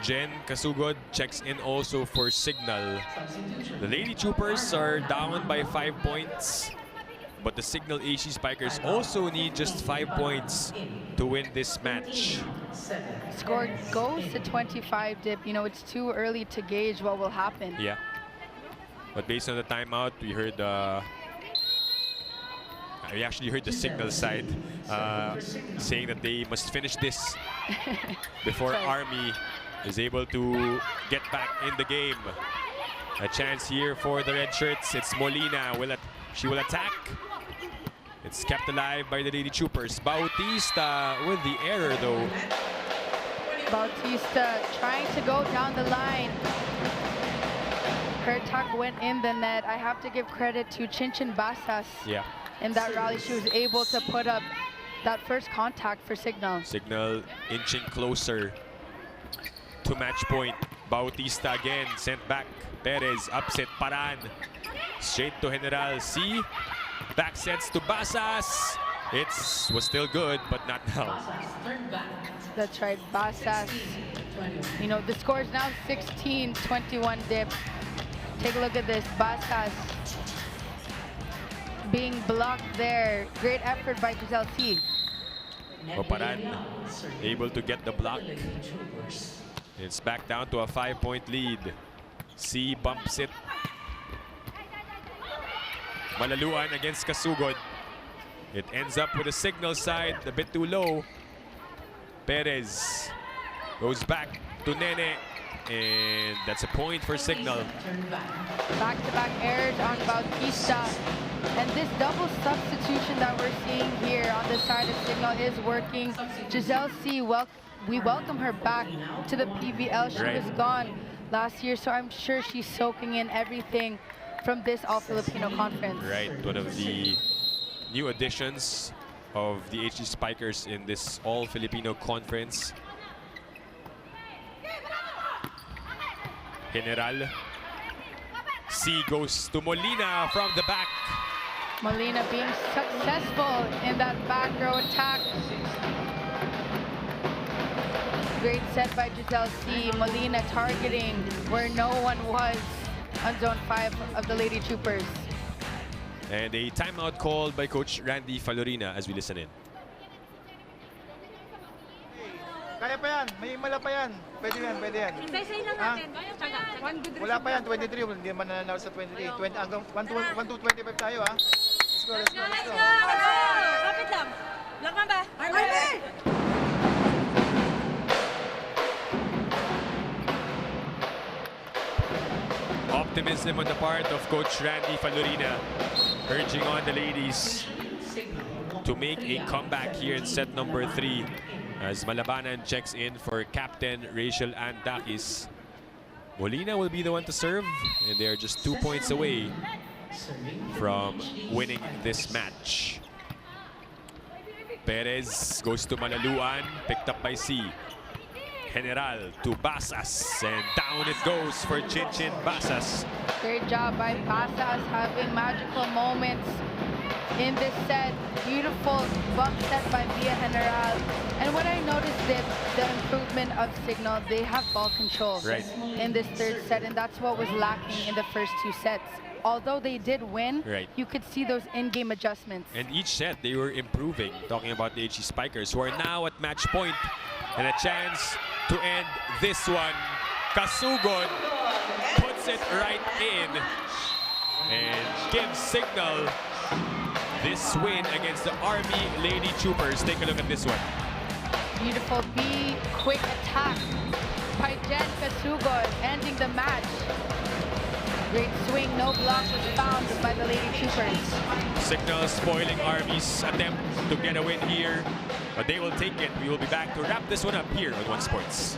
Jen Kasugod checks in also for Cignal. Substitution. The Lady Troopers are down by 5 points, but the Cignal HD Spikers also need just 5 points to win this match. Score goes to 25, Dip. You know, it's too early to gauge what will happen. Yeah. But based on the timeout, we heard we actually heard the Cignal side saying that they must finish this before Army is able to get back in the game. A chance here for the red shirts. It's Molina. She will attack. It's kept alive by the Lady Troopers. Bautista with the error though. Bautista trying to go down the line. Her attack went in the net. I have to give credit to Chinchin Basas. Yeah. In that rally, she was able to put up that first contact for Cignal. Cignal inching closer to match point. Bautista again sent back. Perez upset Paran. Straight to General C. Back sets to Basas. It was still good, but not now. That's right, Basas. You know, the score is now 16-21, Dip. Take a look at this, Basas being blocked there. Great effort by Giselle C. Paran able to get the block. It's back down to a 5-point lead. C bumps it. Malaluan against Kasugod. It ends up with a Cignal side, a bit too low. Perez goes back to Nene. And that's a point for Cignal. Back-to-back errors on Bautista. And this double substitution that we're seeing here on the side of Cignal is working. Giselle C, we welcome her back to the PVL. She was gone last year, so I'm sure she's soaking in everything from this All-Filipino conference. Right, one of the new additions of the HD Spikers in this All-Filipino conference. General. C goes to Molina from the back. Molina being successful in that back row attack. Great set by Giselle C. Molina targeting where no one was on zone 5 of the Lady Troopers. And a timeout called by Coach Randy Falorina as we listen in. Kaya pa yan, may himala pa yan. Pwede yan, pwede yan. Isa-isayin lang natin. One good Wala pa yan, 23. Hindi man nananalo sa 23. 20, hanggang 1 to 25 tayo, ha? Let's go, let's go, let's go. Kapit lang. Black Mamba. Army! Optimism on the part of Coach Randy Falorina, urging on the ladies to make a comeback here in set number 3. As Malabanan checks in for Captain Rachel Andakis. Molina will be the one to serve, and they are just 2 points away from winning this match. Perez goes to Malaluan, picked up by C. General to Basas, and down it goes for Chinchin Basas. Great job by Basas, having magical moments in this set. Beautiful bump set by Via General. And what I noticed is the improvement of Cignal. They have ball control in this third set, and that's what was lacking in the first 2 sets. Although they did win, you could see those in-game adjustments. And each set, they were improving. Talking about the HD Spikers, who are now at match point. And a chance to end this one. Kasugod puts it right in and gives Cignal this win against the Army Lady Troopers. Take a look at this one. Beautiful B, quick attack by Jen Casugod, ending the match. Great swing, no block was found by the Lady Troopers. Cignal spoiling Army's attempt to get a win here, but they will take it. We will be back to wrap this one up here on One Sports.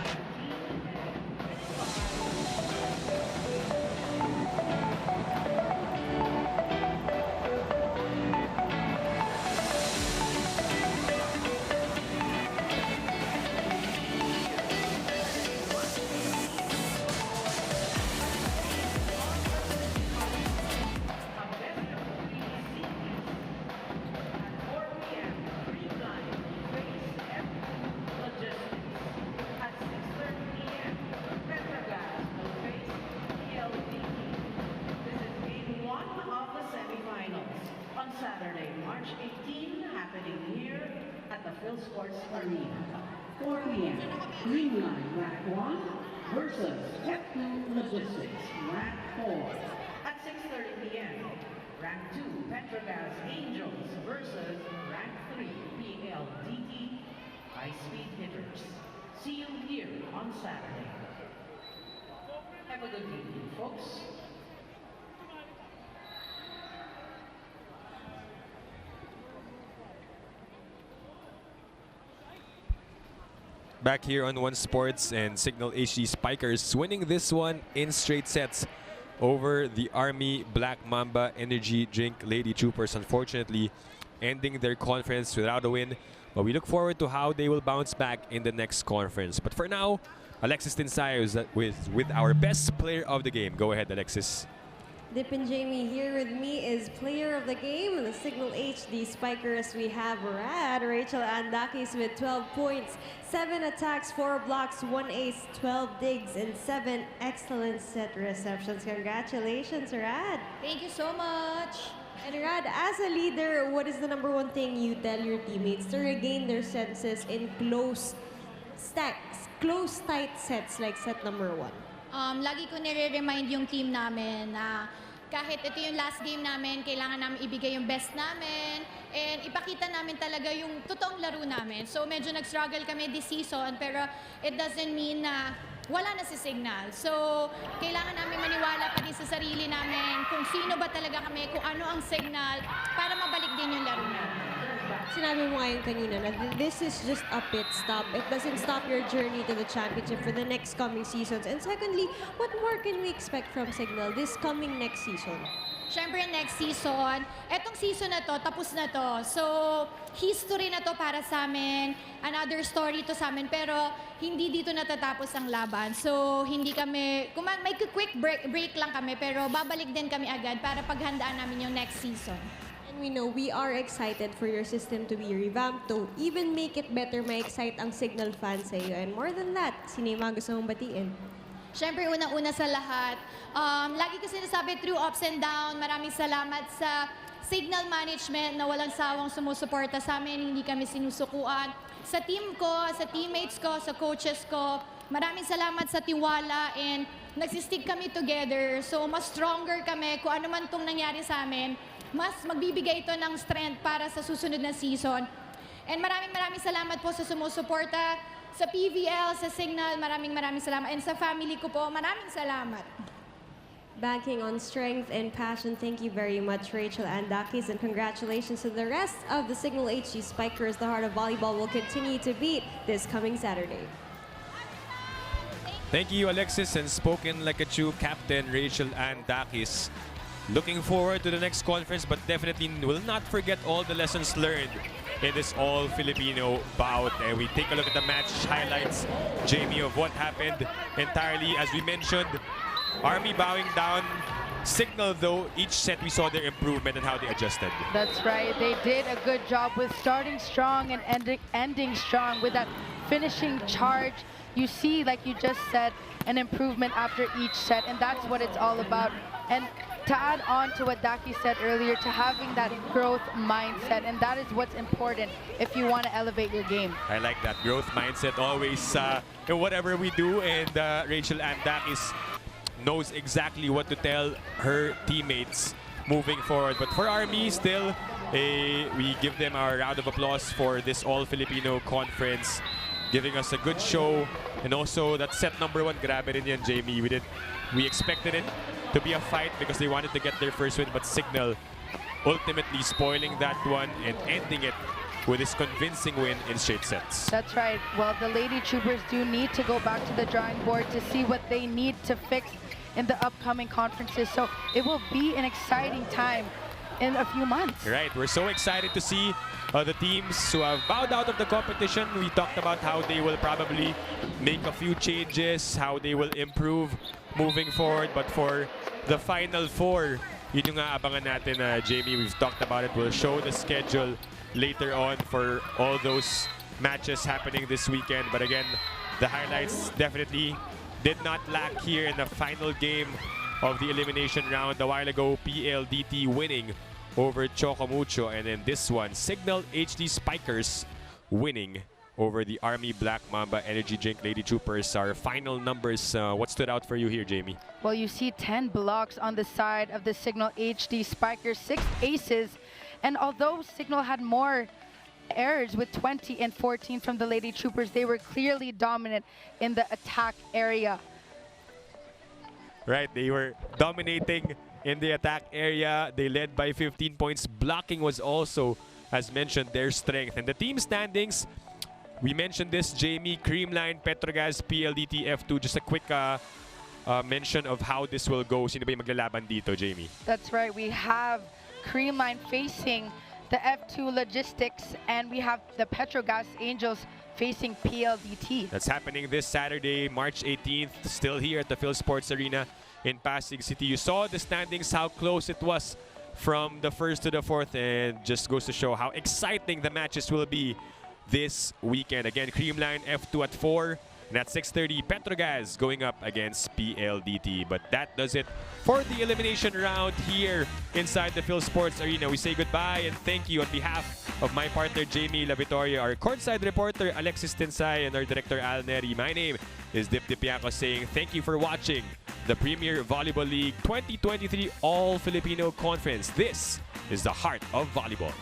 Saturday, March 18, happening here at the Phil Sports Arena. 4 p.m. Green Line Rack 1 versus Step 2 Logistics Rack 4. At 6:30 p.m. Rack 2 Petrogas Angels versus Rack 3 PLDT High-Speed Hitters. See you here on Saturday. Have a good evening, folks. Back here on One Sports, and Cignal HD Spikers winning this one in straight sets over the Army Black Mamba Energy Drink Lady Troopers. Unfortunately, ending their conference without a win. But we look forward to how they will bounce back in the next conference. But for now, Alexis Tinsayo is with our best player of the game. Go ahead, Alexis. Dip and Jamie here with me is player of the game. In the Cignal HD Spikers, we have Rachel Andakis with 12 points, 7 attacks, 4 blocks, 1 ace, 12 digs, and 7 excellent set receptions. Congratulations, Rad. Thank you so much. And Rad, as a leader, what is the #1 thing you tell your teammates to regain their senses in close, tight sets like set #1? Lagi ko nire-remind yung team namin na kahit ito yung last game namin, kailangan namin ibigay yung best namin and ipakita namin talaga yung totoong laro namin. So medyo nag-struggle kami this season, pero it doesn't mean na wala na si Cignal. So kailangan namin maniwala pa din sa sarili namin kung sino ba talaga kami, kung ano ang Cignal para mabalik din yung laro namin. Sinabi mo ngayon kanina na this is just a pit stop. It doesn't stop your journey to the championship for the next coming seasons. And secondly, what more can we expect from Cignal this coming next season? Siyempre, next season, etong season na to, tapos na to. So, history na to para sa amin, another story to sa amin, pero hindi dito natatapos ang laban. So, hindi kami, may quick break lang kami, pero babalik din kami agad para paghandaan namin yung next season. And we know we are excited for your system to be revamped to even make it better, ma-excite ang Cignal fans sa iyo. And more than that, sino yung mga gusto mong batiin? Siyempre, unang-una sa lahat, lagi ko sinasabi through ups and down, maraming salamat sa Cignal management na walang sawang sumusuporta sa amin, hindi kami sinusukuan. Sa team ko, sa teammates ko, sa coaches ko, maraming salamat sa tiwala and nagsistick kami together. So, mas stronger kami kung ano man itong nangyari sa amin. Mas magbibigay ito ng strength para sa susunod na season. And maraming salamat po sa sumusuporta, sa PVL, sa Cignal, maraming salamat. And sa family ko po, maraming salamat. Banking on strength and passion, thank you very much, Rachel Andakis, and congratulations to the rest of the Cignal HD Spikers. The heart of volleyball will continue to beat this coming Saturday. Thank you, Alexis, and spoken like a true captain, Rachel Andakis. Looking forward to the next conference, but definitely will not forget all the lessons learned in this All-Filipino bout. And we take a look at the match highlights, Jamie, of what happened entirely. As we mentioned, Army bowing down. Cignal, though, each set we saw their improvement and how they adjusted. That's right. They did a good job with starting strong and ending strong with that finishing charge. You see, like you just said, an improvement after each set, and that's what it's all about. And to add on to what Daki said earlier, to having that growth mindset, and that is what's important if you want to elevate your game. I like that growth mindset always in whatever we do, and Rachel Andakis knows exactly what to tell her teammates moving forward. But for Army, still, we give them our round of applause for this All-Filipino conference, giving us a good show. And also, that set number 1, grabe rin yan, Jamie. We expected it to be a fight because they wanted to get their first win, but Cignal ultimately spoiling that one and ending it with this convincing win in straight sets. That's right. Well, the Lady Troopers do need to go back to the drawing board to see what they need to fix in the upcoming conferences. So it will be an exciting time in a few months. Right. We're so excited to see the teams who have bowed out of the competition. We talked about how they will probably make a few changes, how they will improve moving forward. But for the Final Four, yun yung abangan natin, Jamie. We've talked about it. We'll show the schedule later on for all those matches happening this weekend. But again, the highlights definitely did not lack here in the final game of the elimination round. A while ago, PLDT winning over Chocomucho. And then this one, Cignal HD Spikers winning over the Army Black Mamba Energy Drink Lady Troopers. Our final numbers, what stood out for you here, Jamie? Well, you see 10 blocks on the side of the Cignal HD Spikers, 6 aces. And although Cignal had more errors with 20 and 14 from the Lady Troopers, they were clearly dominant in the attack area. Right, they were dominating in the attack area. They led by 15 points. Blocking was also, as mentioned, their strength. And the team standings, we mentioned this, Jamie, Creamline, Petrogas, PLDT, F2. Just a quick mention of how this will go. Sino ba yung maglalaban dito, Jamie? That's right. We have Creamline facing the F2 Logistics, and we have the Petrogas Angels facing PLDT. That's happening this Saturday, March 18th, still here at the Phil Sports Arena in Pasig City. You saw the standings, how close it was from the first to the fourth, and just goes to show how exciting the matches will be this weekend. Again, Creamline F2 at 4, and at 6:30, Petrogas going up against PLDT. But that does it for the elimination round here inside the Phil Sports Arena. We say goodbye and thank you on behalf of my partner Jamie La Victoria, our courtside reporter Alexis Tensay, and our director Al Neri. My name is Dip Dipiaco saying thank you for watching the Premier Volleyball League 2023 All-Filipino Conference. This is the heart of volleyball.